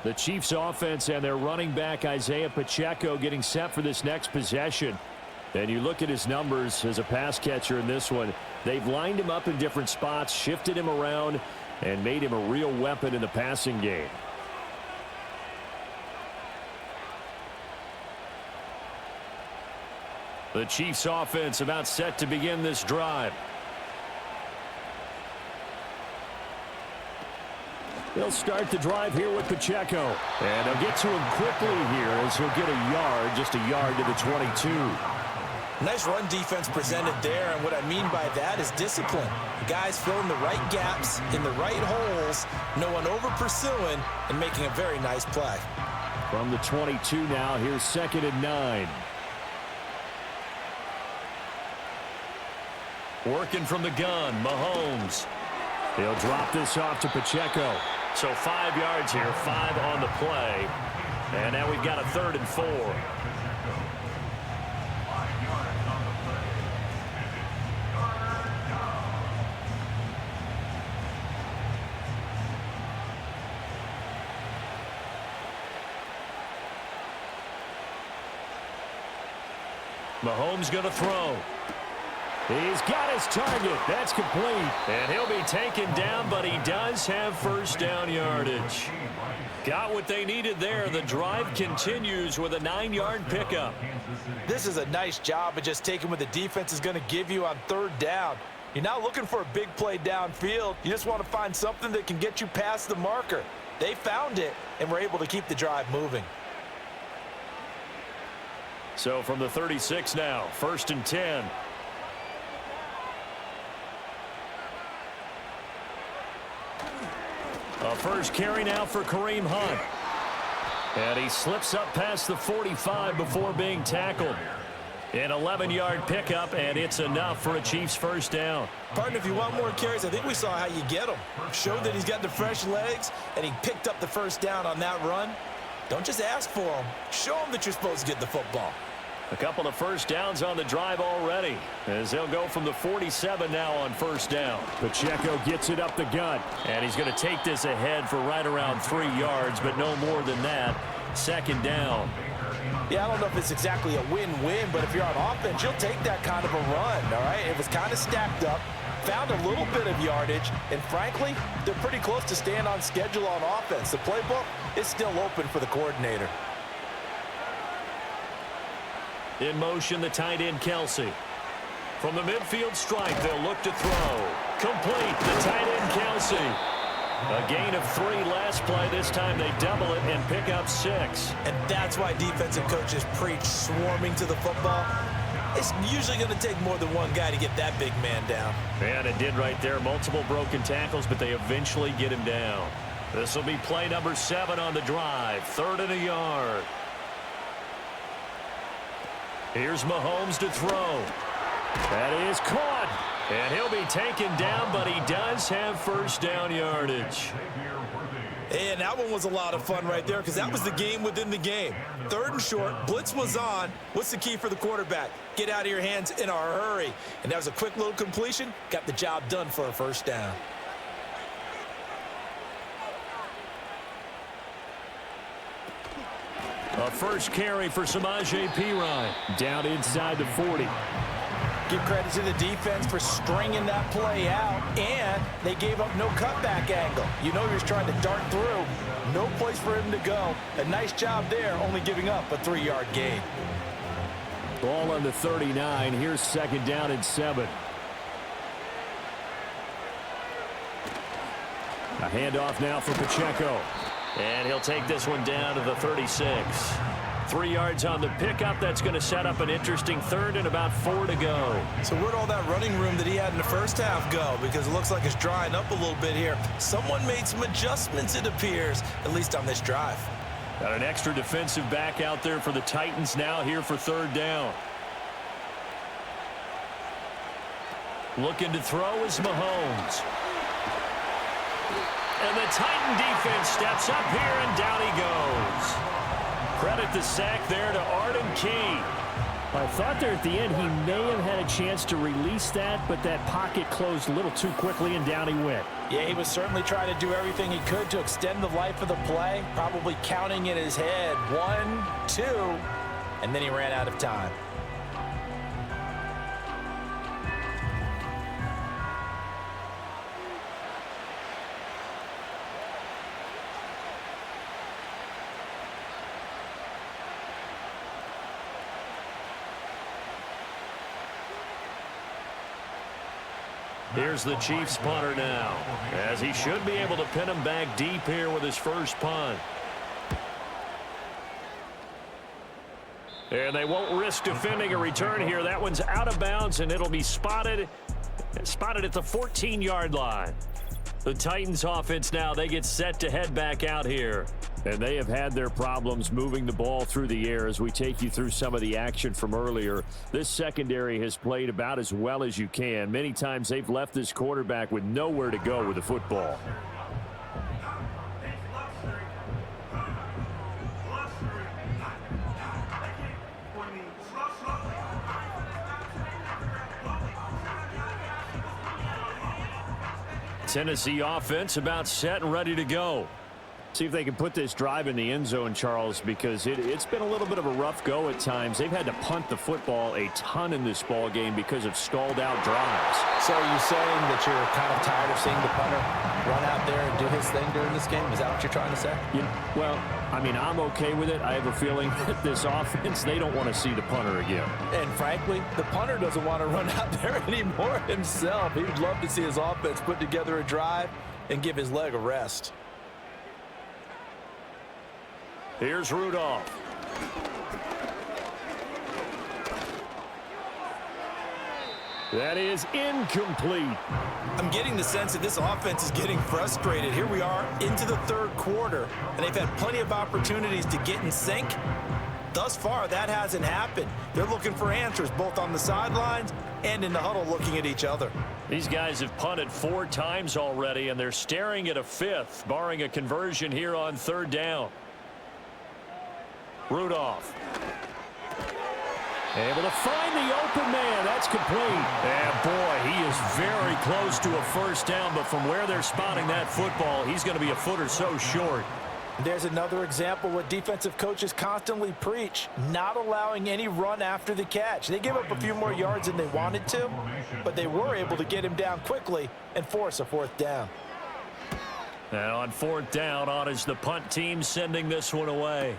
The Chiefs offense and their running back Isaiah Pacheco getting set for this next possession. And you look at his numbers as a pass catcher in this one. They've lined him up in different spots, shifted him around, and made him a real weapon in the passing game. The Chiefs offense about set to begin this drive. They'll start the drive here with Pacheco. And they'll get to him quickly here as he'll get a yard, just a yard to the 22. Nice run defense presented there, and what I mean by that is discipline. The guys filling the right gaps in the right holes, no one over pursuing, and making a very nice play. From the 22 now, here's 2nd and 9. Working from the gun, Mahomes. He'll drop this off to Pacheco. So 5 yards here, 5 on the play. And now we've got a 3rd and 4. Mahomes going to throw. He's got his target. That's complete. And he'll be taken down, but he does have first down yardage. Got what they needed there. The drive continues with a 9-yard pickup. This is a nice job of just taking what the defense is going to give you on 3rd down. You're not looking for a big play downfield. You just want to find something that can get you past the marker. They found it and were able to keep the drive moving. So from the 36 now, 1st and 10. A first carry now for Kareem Hunt. And he slips up past the 45 before being tackled. An 11-yard pickup, and it's enough for a Chiefs first down. Partner, if you want more carries, I think we saw how you get them. Showed that he's got the fresh legs, and he picked up the first down on that run. Don't just ask for them. Show them that you're supposed to get the football. A couple of first downs on the drive already, as they'll go from the 47 now on first down. Pacheco gets it up the gut, and he's going to take this ahead for right around 3 yards, but no more than that. 2nd down. Yeah, I don't know if it's exactly a win-win, but if you're on offense, you'll take that kind of a run, all right? It was kind of stacked up. found a little bit of yardage, and frankly, they're pretty close to staying on schedule on offense. The playbook is still open for the coordinator. In motion, the tight end, Kelsey. From the midfield stripe, they'll look to throw. Complete, the tight end, Kelsey. A gain of 3 last play. This time they double it and pick up 6. And that's why defensive coaches preach swarming to the football. It's usually going to take more than one guy to get that big man down. And it did right there. Multiple broken tackles, but they eventually get him down. This will be play number 7 on the drive. 3rd and a yard. Here's Mahomes to throw. That is caught. And he'll be taken down, but he does have first down yardage. And that one was a lot of fun right there because that was the game within the game. 3rd and short, blitz was on. What's the key for the quarterback? Get out of your hands in a hurry. And that was a quick little completion. Got the job done for a first down. A first carry for Samaje Perine. Down inside the 40. Give credit to the defense for stringing that play out, and they gave up no cutback angle. You know he was trying to dart through. No place for him to go. A nice job there, only giving up a 3-yard gain. Ball on the 39. Here's 2nd down and 7. A handoff now for Pacheco. And he'll take this one down to the 36. 3 yards on the pickup. That's going to set up an interesting 3rd and about 4 to go. So where'd all that running room that he had in the first half go? Because it looks like it's drying up a little bit here. Someone made some adjustments, it appears, at least on this drive. Got an extra defensive back out there for the Titans now here for 3rd down. Looking to throw is Mahomes. And the Titan defense steps up here, and down he goes. Credit the sack there to Arden Key. I thought there at the end he may have had a chance to release that, but that pocket closed a little too quickly, and down he went. Yeah, he was certainly trying to do everything he could to extend the life of the play, probably counting in his head 1, 2, and then he ran out of time. Here's the Chiefs punter now, as he should be able to pin him back deep here with his first punt. And they won't risk defending a return here. That one's out of bounds, and it'll be spotted at the 14-yard line. The Titans offense now, they get set to head back out here. And they have had their problems moving the ball through the air as we take you through some of the action from earlier. This secondary has played about as well as you can. Many times they've left this quarterback with nowhere to go with the football. Tennessee offense about set and ready to go. See if they can put this drive in the end zone, Charles, because it's been a little bit of a rough go at times. They've had to punt the football a ton in this ball game because of stalled out drives. So are you saying that you're kind of tired of seeing the punter run out there and do his thing during this game? Is that what you're trying to say? Well, I mean, I'm okay with it. I have a feeling that this offense, they don't want to see the punter again. And frankly, the punter doesn't want to run out there anymore himself. He would love to see his offense put together a drive and give his leg a rest. Here's Rudolph. That is incomplete. I'm getting the sense that this offense is getting frustrated. Here we are into the 3rd quarter, and they've had plenty of opportunities to get in sync. Thus far, that hasn't happened. They're looking for answers both on the sidelines and in the huddle looking at each other. These guys have punted 4 times already, and they're staring at a 5th, barring a conversion here on 3rd down. Rudolph. Able to find the open man. That's complete. And boy, he is very close to a first down, but from where they're spotting that football, he's going to be a foot or so short. There's another example what defensive coaches constantly preach, not allowing any run after the catch. They gave up a few more yards than they wanted to, but they were able to get him down quickly and force a fourth down. Now on fourth down, on is the punt team sending this one away.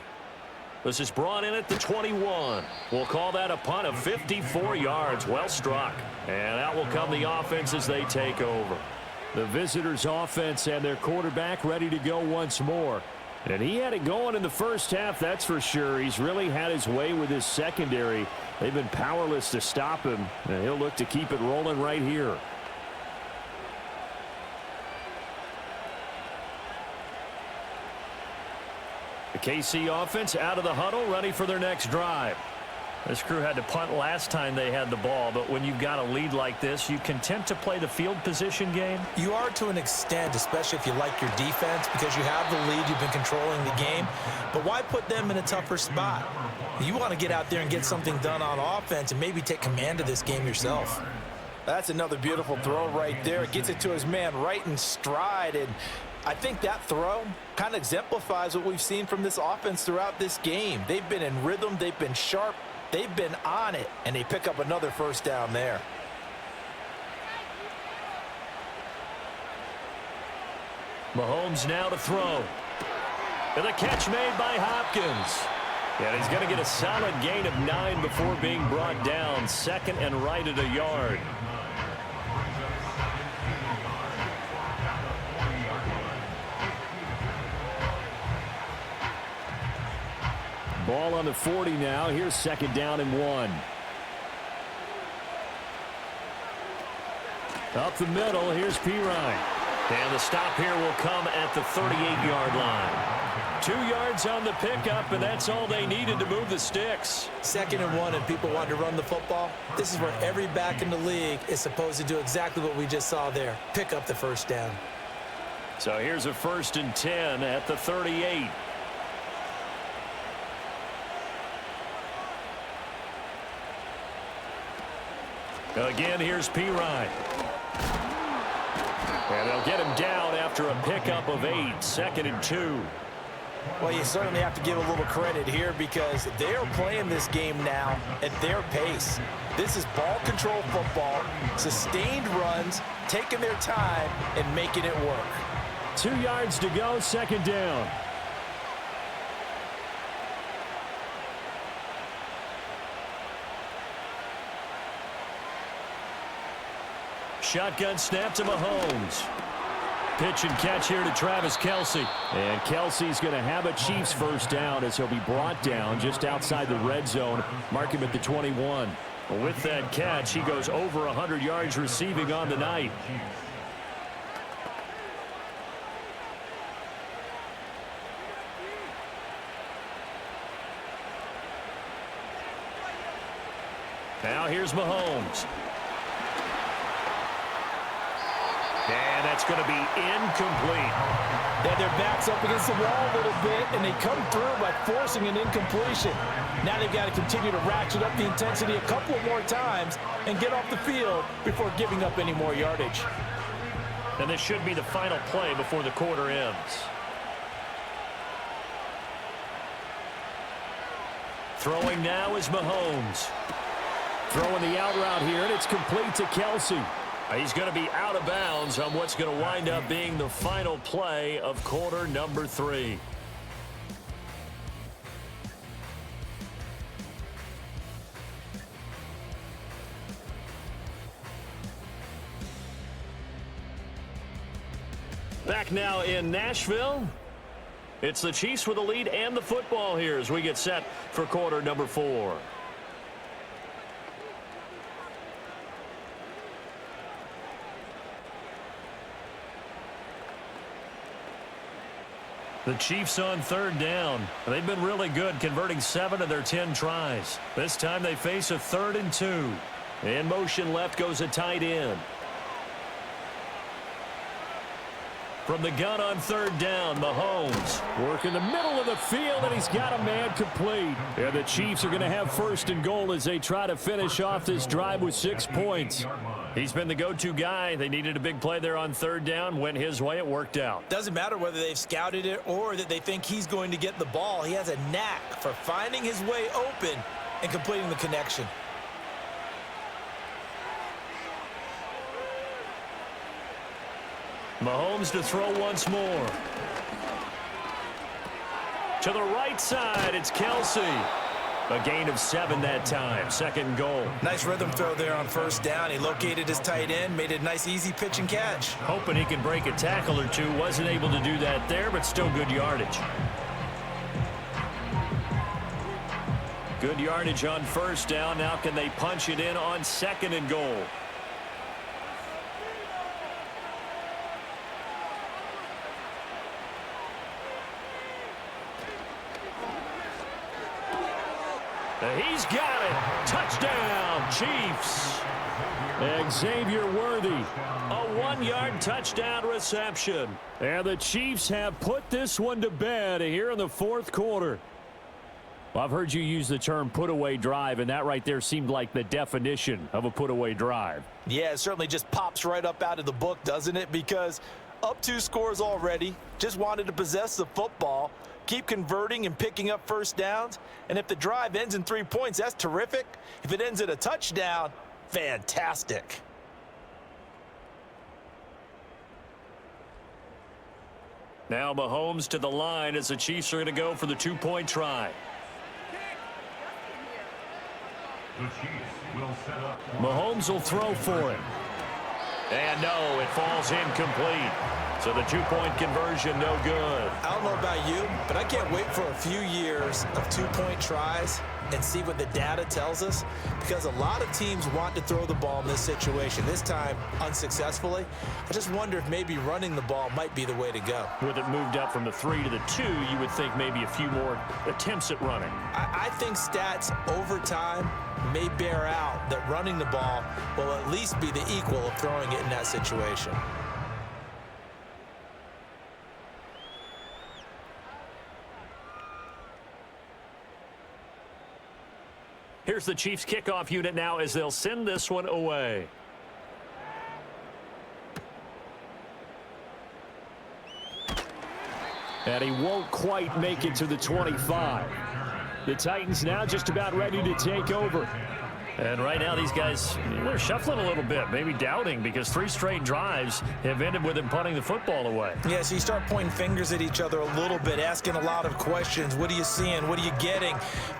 This is brought in at the 21. We'll call that a punt of 54 yards. Well struck. And out will come the offense as they take over. The visitors' offense and their quarterback ready to go once more. And he had it going in the first half, that's for sure. He's really had his way with his secondary. They've been powerless to stop him, and he'll look to keep it rolling right here. The KC offense out of the huddle, ready for their next drive. This crew had to punt last time they had the ball, but when you've got a lead like this, you content to play the field position game? You are to an extent, especially if you like your defense, because you have the lead, you've been controlling the game. But why put them in a tougher spot? You want to get out there and get something done on offense and maybe take command of this game yourself. That's another beautiful throw right there. It gets it to his man right in stride, and I think that throw kind of exemplifies what we've seen from this offense throughout this game. They've been in rhythm, they've been sharp, they've been on it, and they pick up another first down there. Mahomes now to throw. And the catch made by Hopkins. And he's going to get a solid gain of 9 before being brought down. Second and right at a yard. Ball on the 40 now. Here's second down and 1. Up the middle, here's Pirine. And the stop here will come at the 38-yard line. 2 yards on the pickup, and that's all they needed to move the sticks. Second and 1, and people want to run the football. This is where every back in the league is supposed to do exactly what we just saw there. Pick up the first down. So here's a 1st and 10 at the 38. Again, here's Pirine. And they'll get him down after a pickup of 8. 2nd and 2. Well, you certainly have to give a little credit here because they're playing this game now at their pace. This is ball control football, sustained runs, taking their time, and making it work. 2 yards to go, second down. Shotgun snap to Mahomes. Pitch and catch here to Travis Kelce. And Kelce's going to have a Chiefs first down as he'll be brought down just outside the red zone. Mark him at the 21. With that catch, he goes over 100 yards receiving on the night. Now here's Mahomes. And that's going to be incomplete. Yeah, their back's up against the wall a little bit, and they come through by forcing an incompletion. Now they've got to continue to ratchet up the intensity a couple more times and get off the field before giving up any more yardage. And this should be the final play before the quarter ends. Throwing now is Mahomes. Throwing the out route here, and it's complete to Kelce. He's going to be out of bounds on what's going to wind up being the final play of quarter number 3. Back now in Nashville. It's the Chiefs with the lead and the football here as we get set for quarter number 4. The Chiefs on third down. They've been really good, converting 7 of their 10 tries. This time they face a 3rd and 2. In motion left goes a tight end. From the gun on third down, Mahomes. Work in the middle of the field, and he's got a man complete. And the Chiefs are going to have first and goal as they try to finish off this drive with 6 points. He's been the go-to guy. They needed a big play there on third down. Went his way. It worked out. Doesn't matter whether they've scouted it or that they think he's going to get the ball. He has a knack for finding his way open and completing the connection. Mahomes to throw once more. To the right side, it's Kelsey. A gain of 7 that time. Second and goal. Nice rhythm throw there on first down. He located his tight end, made it a nice easy pitch and catch. Hoping he can break a tackle or two. Wasn't able to do that there, but still good yardage. Good yardage on first down. Now can they punch it in on second and goal? He's got it. Touchdown, Chiefs. Xavier Worthy. A 1-yard touchdown reception. And the Chiefs have put this one to bed here in the fourth quarter. Well, I've heard you use the term put-away drive, and that right there seemed like the definition of a put-away drive. Yeah, it certainly just pops right up out of the book, doesn't it? Because up 2 scores already, just wanted to possess the football, keep converting and picking up first downs. And if the drive ends in 3 points, that's terrific. If it ends in a touchdown, fantastic. Now Mahomes to the line as the Chiefs are going to go for the 2-point try. Mahomes will throw for it. And no, it falls incomplete. So the 2-point conversion, no good. I don't know about you, but I can't wait for a few years of 2-point tries and see what the data tells us, because a lot of teams want to throw the ball in this situation, this time unsuccessfully. I just wonder if maybe running the ball might be the way to go. With it moved up from the 3 to the 2, you would think maybe a few more attempts at running. I think stats over time may bear out that running the ball will at least be the equal of throwing it in that situation. Here's the Chiefs kickoff unit now as they'll send this one away. And he won't quite make it to the 25. The Titans now just about ready to take over. And right now these guys, they're shuffling a little bit, maybe doubting, because 3 straight drives have ended with them punting the football away. Yeah, so you start pointing fingers at each other a little bit, asking a lot of questions. What are you seeing? What are you getting?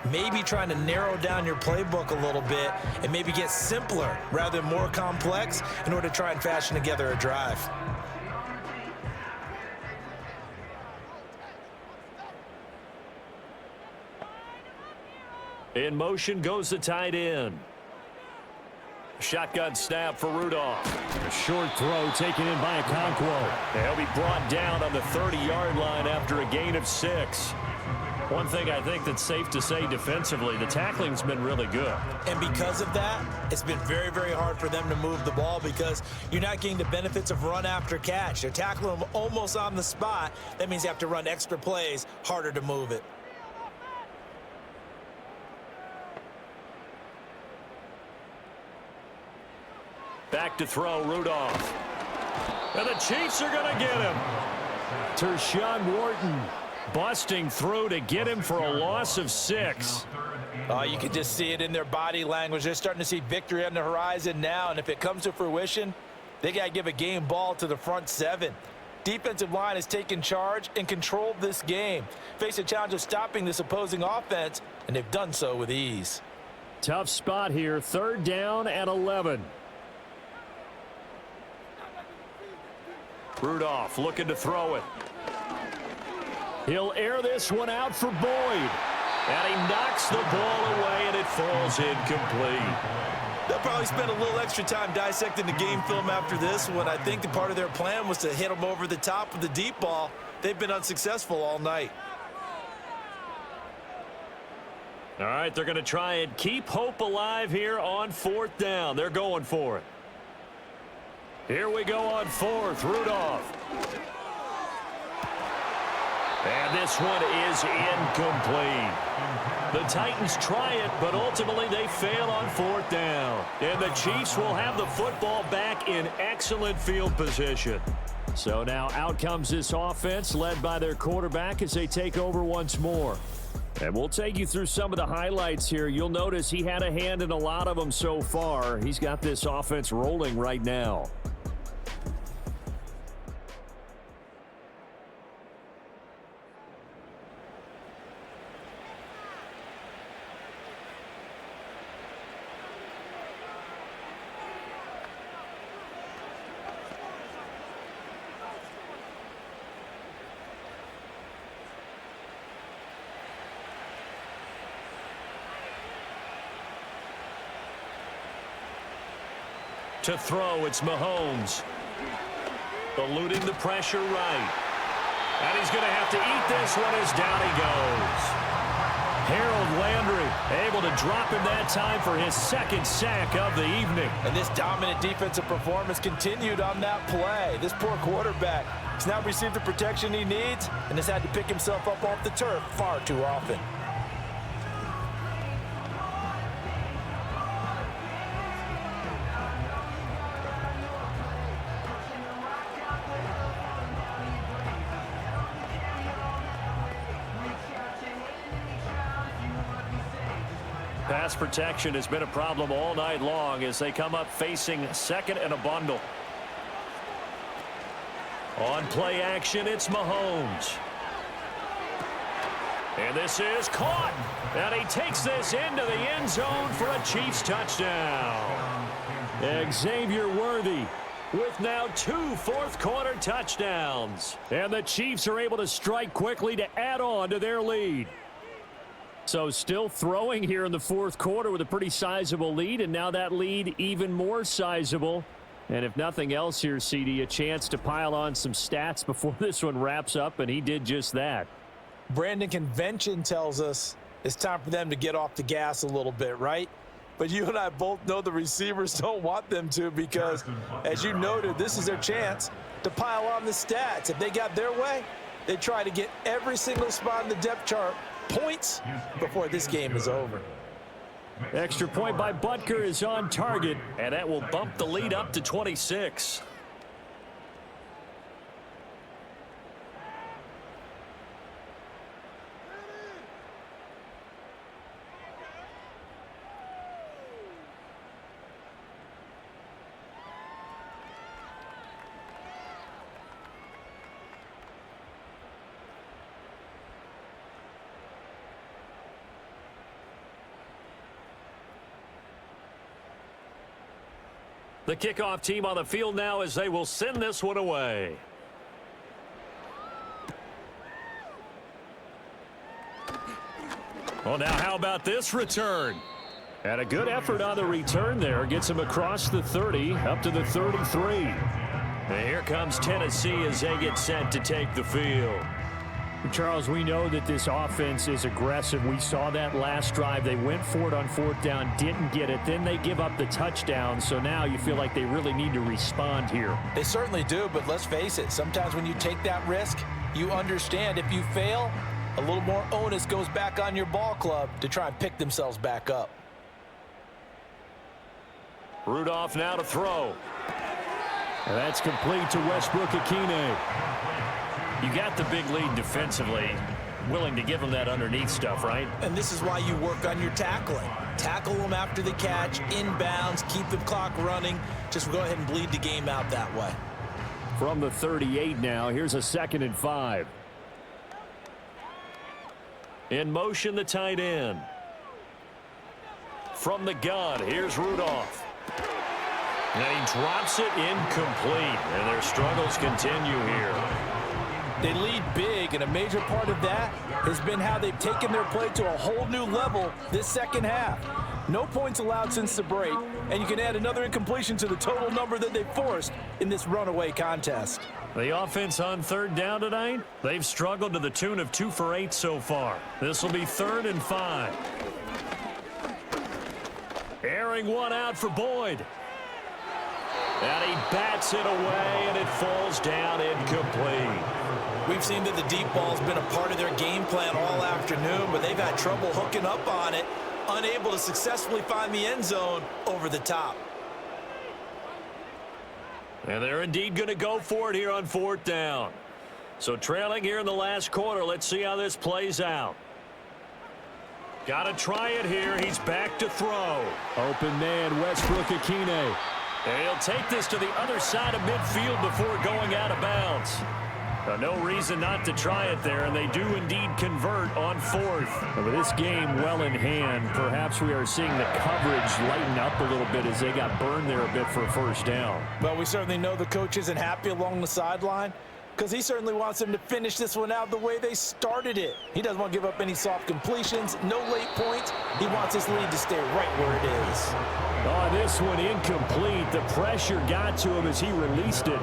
Maybe trying to narrow down your playbook a little bit and maybe get simpler rather than more complex in order to try and fashion together a drive. In motion goes the tight end. Shotgun snap for Rudolph. A short throw taken in by Okonkwo. He'll be brought down on the 30-yard line after a gain of 6. One thing I think that's safe to say defensively, the tackling's been really good. And because of that, it's been very, very hard for them to move the ball because you're not getting the benefits of run after catch. They're tackling them almost on the spot. That means you have to run extra plays, harder to move it. Back to throw, Rudolph. And the Chiefs are going to get him. Tershawn Wharton busting through to get him for a loss of 6. You can just see it in their body language. They're starting to see victory on the horizon now, and if it comes to fruition, they got to give a game ball to the front 7. Defensive line has taken charge and controlled this game. Face a challenge of stopping this opposing offense, and they've done so with ease. Tough spot here, 3rd down and 11. Rudolph looking to throw it. He'll air this one out for Boyd. And he knocks the ball away, and it falls incomplete. They'll probably spend a little extra time dissecting the game film after this one. I think the part of their plan was to hit them over the top of the deep ball. They've been unsuccessful all night. All right, they're going to try and keep hope alive here on 4th down. They're going for it. Here we go on 4th. Rudolph. And this one is incomplete. The Titans try it, but ultimately they fail on 4th down. And the Chiefs will have the football back in excellent field position. So now out comes this offense led by their quarterback as they take over once more. And we'll take you through some of the highlights here. You'll notice he had a hand in a lot of them so far. He's got this offense rolling right now. To throw, it's Mahomes. Eluding the pressure right. And he's going to have to eat this one as down he goes. Harold Landry able to drop him that time for his 2nd sack of the evening. And this dominant defensive performance continued on that play. This poor quarterback has now received the protection he needs and has had to pick himself up off the turf far too often. Pass protection has been a problem all night long as they come up facing 2nd and a bundle. On play action, it's Mahomes. And this is caught. And he takes this into the end zone for a Chiefs touchdown. Xavier Worthy with now 2 fourth-quarter touchdowns. And the Chiefs are able to strike quickly to add on to their lead. So still throwing here in the 4th quarter with a pretty sizable lead, and now that lead even more sizable. And if nothing else here, CD, a chance to pile on some stats before this one wraps up, and he did just that. Brandon, convention tells us it's time for them to get off the gas a little bit, right? But you and I both know the receivers don't want them to because, as you noted, this is their chance to pile on the stats. If they got their way, they try to get every single spot in the depth chart points before this game is over. Extra point by Butker is on target, and that will bump the lead up to 26. The kickoff team on the field now as they will send this one away. Well, now how about this return? And a good effort on the return there. Gets him across the 30, up to the 33. And here comes Tennessee as they get set to take the field. Charles, we know that this offense is aggressive. We saw that last drive. They went for it on 4th down, didn't get it. Then they give up the touchdown. So now you feel like they really need to respond here. They certainly do, but let's face it. Sometimes when you take that risk, you understand if you fail, a little more onus goes back on your ball club to try and pick themselves back up. Rudolph now to throw. And that's complete to Westbrook-Ikhine. You got the big lead defensively, willing to give them that underneath stuff, right? And this is why you work on your tackling. Tackle them after the catch, inbounds, keep the clock running. Just go ahead and bleed the game out that way. From the 38 now, here's a 2nd and 5. In motion, the tight end. From the gun, here's Rudolph. And he drops it incomplete, and their struggles continue here. They lead big, and a major part of that has been how they've taken their play to a whole new level this second half. No points allowed since the break, and you can add another incompletion to the total number that they've forced in this runaway contest. The offense on 3rd down tonight, they've struggled to the tune of 2 for 8 so far. This will be 3rd and 5. Airing one out for Boyd. And he bats it away, and it falls down incomplete. We've seen that the deep ball's been a part of their game plan all afternoon, but they've had trouble hooking up on it, unable to successfully find the end zone over the top. And they're indeed going to go for it here on 4th down. So trailing here in the last quarter, let's see how this plays out. Got to try it here. He's back to throw. Open man, Westbrook-Ikhine. And he'll take this to the other side of midfield before going out of bounds. No reason not to try it there, and they do indeed convert on 4th. With this game well in hand, perhaps we are seeing the coverage lighten up a little bit as they got burned there a bit for a 1st down. Well, we certainly know the coach isn't happy along the sideline because he certainly wants them to finish this one out the way they started it. He doesn't want to give up any soft completions, no late points. He wants his lead to stay right where it is. Oh, this one incomplete. The pressure got to him as he released it.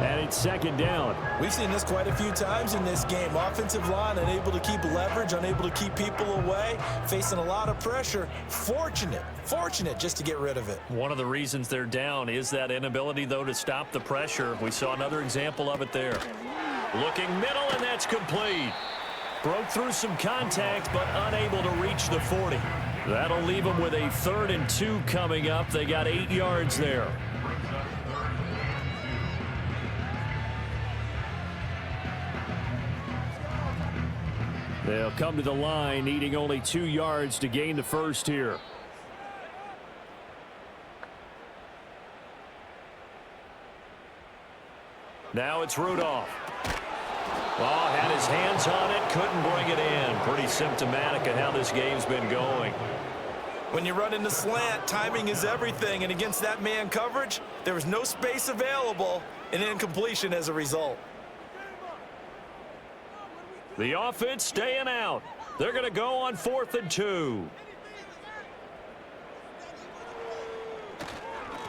And it's 2nd down. We've seen this quite a few times in this game. Offensive line unable to keep leverage, unable to keep people away, facing a lot of pressure. Fortunate just to get rid of it. One of the reasons they're down is that inability, though, to stop the pressure. We saw another example of it there. Looking middle, and that's complete. Broke through some contact, but unable to reach the 40. That'll leave them with a 3rd and 2 coming up. They got 8 yards there. They'll come to the line, needing only 2 yards to gain the 1st here. Now it's Rudolph. Oh, had his hands on it, couldn't bring it in. Pretty symptomatic of how this game's been going. When you run into slant, timing is everything, and against that man coverage, there was no space available, and incompletion as a result. The offense staying out. They're going to go on 4th and 2.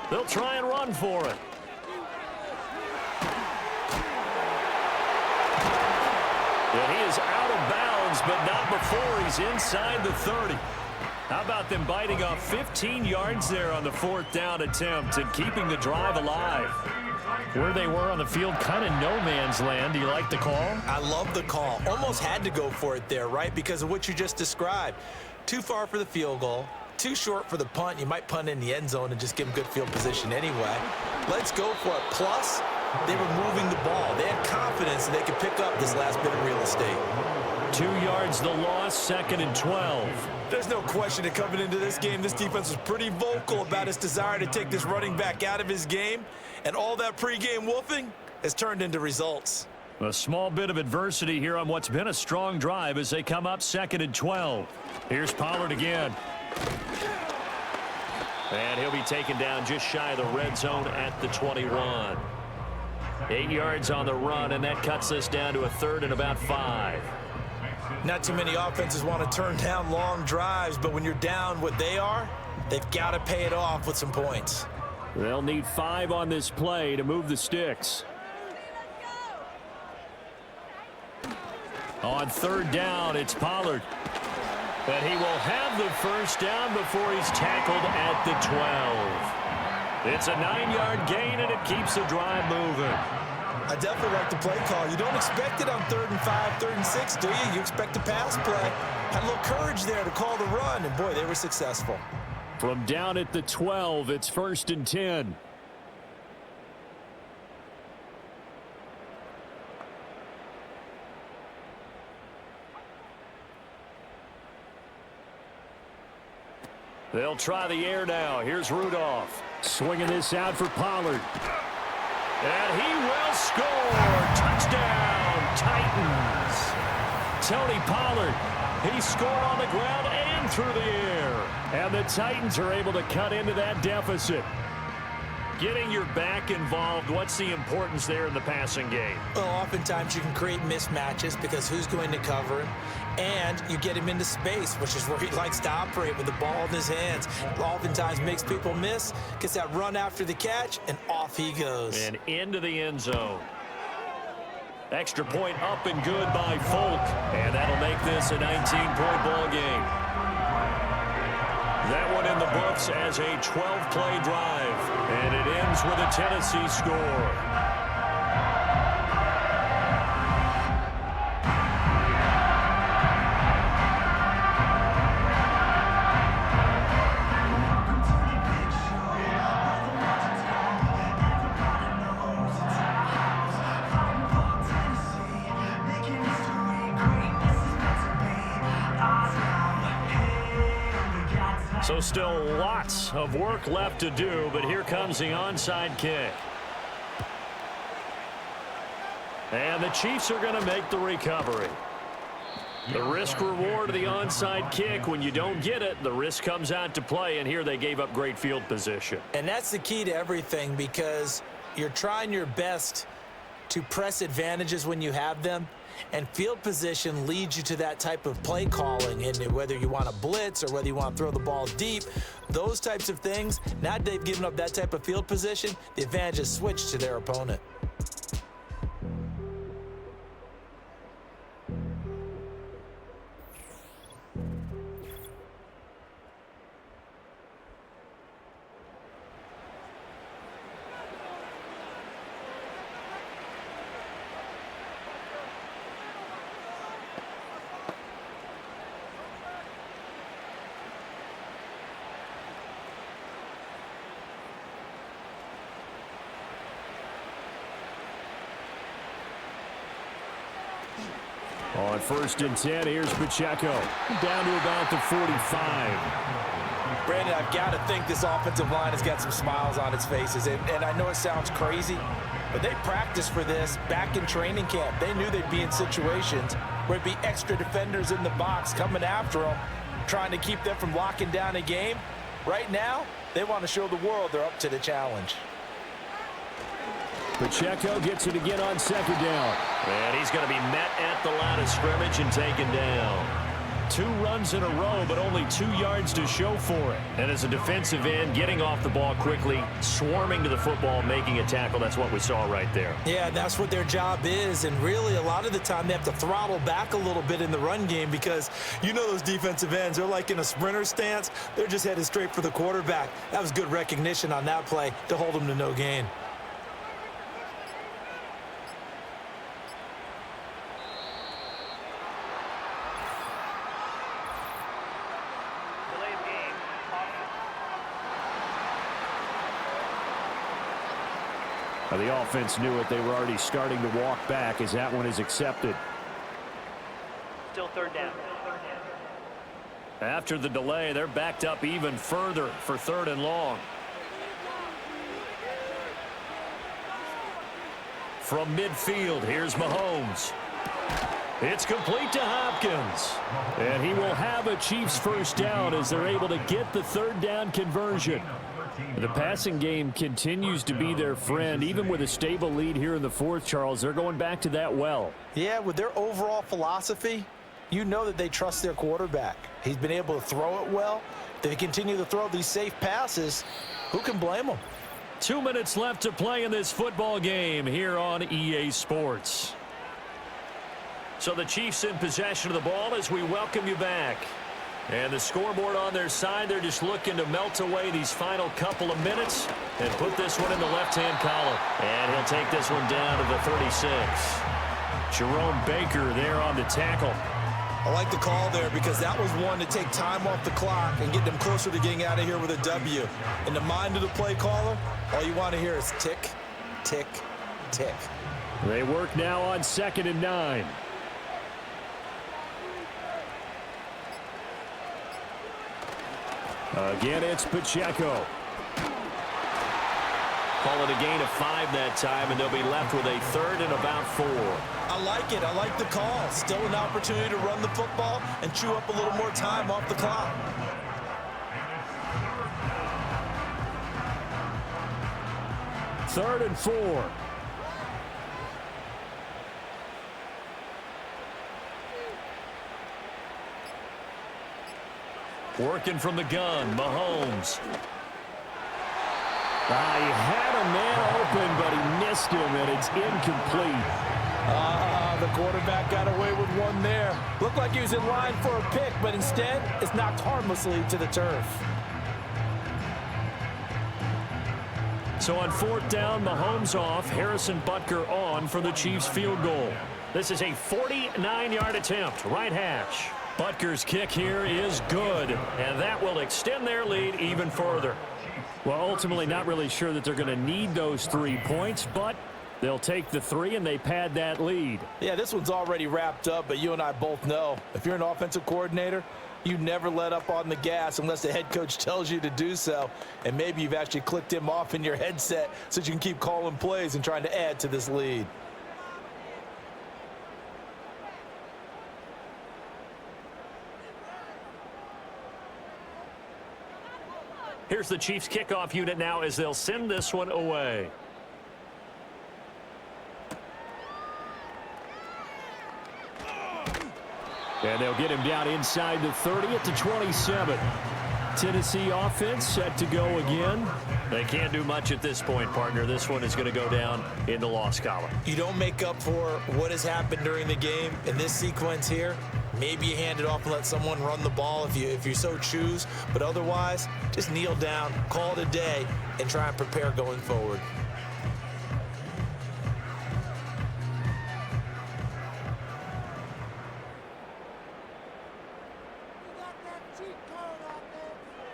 They'll try and run for it. And he is out of bounds, but not before he's inside the 30. How about them biting off 15 yards there on the 4th down attempt and keeping the drive alive? Where they were on the field, kind of no man's land. Do you like the call? I love the call. Almost had to go for it there, right? Because of what you just described. Too far for the field goal. Too short for the punt. You might punt in the end zone and just give them good field position anyway. Let's go for it. Plus, they were moving the ball. They had confidence that they could pick up this last bit of real estate. 2 yards the loss, 2nd and 12. There's no question that coming into this game, this defense was pretty vocal about its desire to take this running back out of his game. And all that pregame wolfing has turned into results. A small bit of adversity here on what's been a strong drive as they come up 2nd and 12. Here's Pollard again. And he'll be taken down just shy of the red zone at the 21. 8 yards on the run, and that cuts us down to a 3rd and about 5. Not too many offenses want to turn down long drives, but when you're down what they are, they've got to pay it off with some points. They'll need 5 on this play to move the sticks. On 3rd down, it's Pollard. But he will have the 1st down before he's tackled at the 12. It's a 9-yard gain, and it keeps the drive moving. I definitely like the play call. You don't expect it on 3rd and 5, 3rd and 6, do you? You expect a pass play. Had a little courage there to call the run, and boy, they were successful. From down at the 12, it's 1st and 10. They'll try the air now. Here's Rudolph. Swinging this out for Pollard. And he will score. Touchdown, Titans. Tony Pollard. He scored on the ground and through the air. And the Titans are able to cut into that deficit. Getting your back involved, what's the importance there in the passing game? Well, oftentimes you can create mismatches because who's going to cover him? And you get him into space, which is where he likes to operate with the ball in his hands. Oftentimes makes people miss, gets that run after the catch, and off he goes. And into the end zone. Extra point up and good by Folk. And that'll make this a 19-point ball game. That one in the books as a 12-play drive. And it ends with a Tennessee score. So still lots of work left to do, but here comes the onside kick. And the Chiefs are going to make the recovery. The risk reward of the onside kick, when you don't get it, the risk comes out to play, and here they gave up great field position. And that's the key to everything, because you're trying your best to press advantages when you have them. And field position leads you to that type of play calling, and whether you want to blitz or whether you want to throw the ball deep, those types of things. Now they've given up that type of field position, the advantage is switched to their opponent. On 1st and 10, here's Pacheco. Down to about the 45. Brandon, I've got to think this offensive line has got some smiles on its faces. And I know it sounds crazy, but they practiced for this back in training camp. They knew they'd be in situations where it'd be extra defenders in the box coming after them, trying to keep them from locking down a game. Right now, they want to show the world they're up to the challenge. Pacheco gets it again on 2nd down. And he's going to be met at the line of scrimmage and taken down. 2 runs in a row, but only 2 yards to show for it. And as a defensive end, getting off the ball quickly, swarming to the football, making a tackle, that's what we saw right there. Yeah, that's what their job is. And really, a lot of the time, they have to throttle back a little bit in the run game, because you know those defensive ends, they're like in a sprinter stance. They're just headed straight for the quarterback. That was good recognition on that play to hold them to no gain. The offense knew it. They were already starting to walk back as that one is accepted. Still 3rd down. After the delay, they're backed up even further for 3rd and long. From midfield, here's Mahomes. It's complete to Hopkins. And he will have a Chiefs 1st down as they're able to get the 3rd down conversion. The passing game continues to be their friend. Even with a stable lead here in the 4th, Charles, they're going back to that well. Yeah, with their overall philosophy, you know that they trust their quarterback. He's been able to throw it well. They continue to throw these safe passes. Who can blame them? 2 minutes left to play in this football game here on EA Sports. So the Chiefs in possession of the ball as we welcome you back. And the scoreboard on their side, they're just looking to melt away these final couple of minutes and put this one in the left-hand column. And he'll take this one down to the 36. Jerome Baker there on the tackle. I like the call there, because that was one to take time off the clock and get them closer to getting out of here with a W. In the mind of the play caller, all you want to hear is tick, tick, tick. They work now on 2nd and 9. Again, it's Pacheco. Call it a gain of 5 that time, and they'll be left with a 3rd and about 4. I like it. I like the call. Still an opportunity to run the football and chew up a little more time off the clock. Third and 4. Working from the gun, Mahomes. He had a man open, but he missed him, and it's incomplete. The quarterback got away with one there. Looked like he was in line for a pick, but instead, it's knocked harmlessly to the turf. So on 4th down, Mahomes off, Harrison Butker on for the Chiefs field goal. This is a 49-yard attempt, right hash. Butker's kick here is good, and that will extend their lead even further. Well, ultimately not really sure that they're going to need those 3 points, but they'll take the 3 and they pad that lead. Yeah, this one's already wrapped up, but you and I both know if you're an offensive coordinator, you never let up on the gas unless the head coach tells you to do so. And maybe you've actually clicked him off in your headset so you can keep calling plays and trying to add to this lead. Here's the Chiefs kickoff unit now as they'll send this one away. And they'll get him down inside the 30 at the 27. Tennessee offense set to go again. They can't do much at this point, partner. This one is going to go down in the loss column. You don't make up for what has happened during the game in this sequence here. Maybe you hand it off and let someone run the ball if you so choose. But otherwise, just kneel down, call it a day, and try and prepare going forward.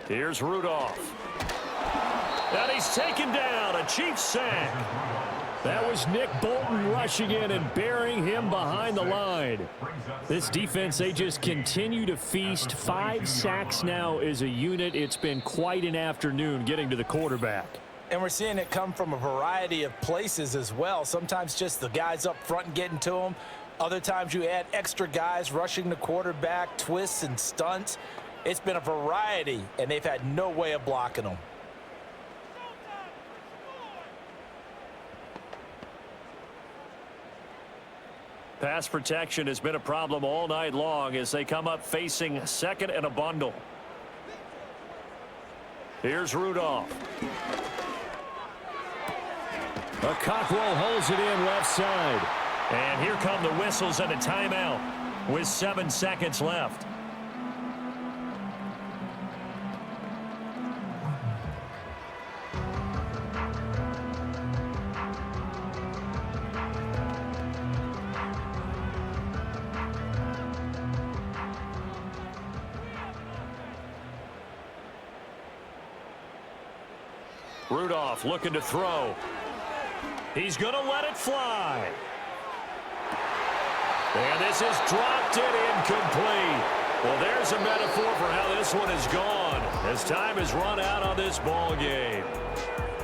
Here's Rudolph. And he's taken down, a Chiefs sack. That was Nick Bolton rushing in and burying him behind the line. This defense, they just continue to feast. 5 sacks now as a unit. It's been quite an afternoon getting to the quarterback. And we're seeing it come from a variety of places as well. Sometimes just the guys up front and getting to them. Other times you add extra guys rushing the quarterback, twists and stunts. It's been a variety, and they've had no way of blocking them. Pass protection has been a problem all night long as they come up facing second and a bundle. Here's Rudolph. A Cockrell holds it in left side. And here come the whistles and a timeout with 7 seconds left. Rudolph looking to throw. He's going to let it fly. And this is dropped it incomplete. Well, there's a metaphor for how this one is gone as time has run out on this ball game.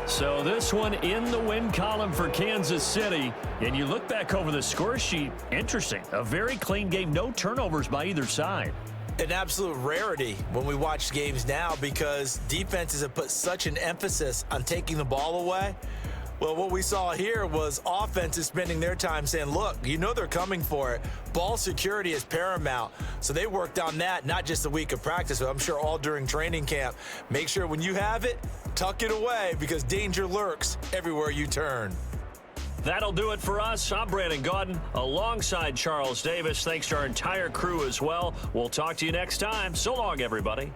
So this one in the win column for Kansas City. And you look back over the score sheet, interesting. A very clean game, no turnovers by either side. An absolute rarity when we watch games now because defenses have put such an emphasis on taking the ball away. Well, what we saw here was offenses spending their time saying, look, you know they're coming for it. Ball security is paramount. So they worked on that, not just a week of practice, but I'm sure all during training camp. Make sure when you have it, tuck it away because danger lurks everywhere you turn. That'll do it for us. I'm Brandon Gaudin alongside Charles Davis. Thanks to our entire crew as well. We'll talk to you next time. So long, everybody.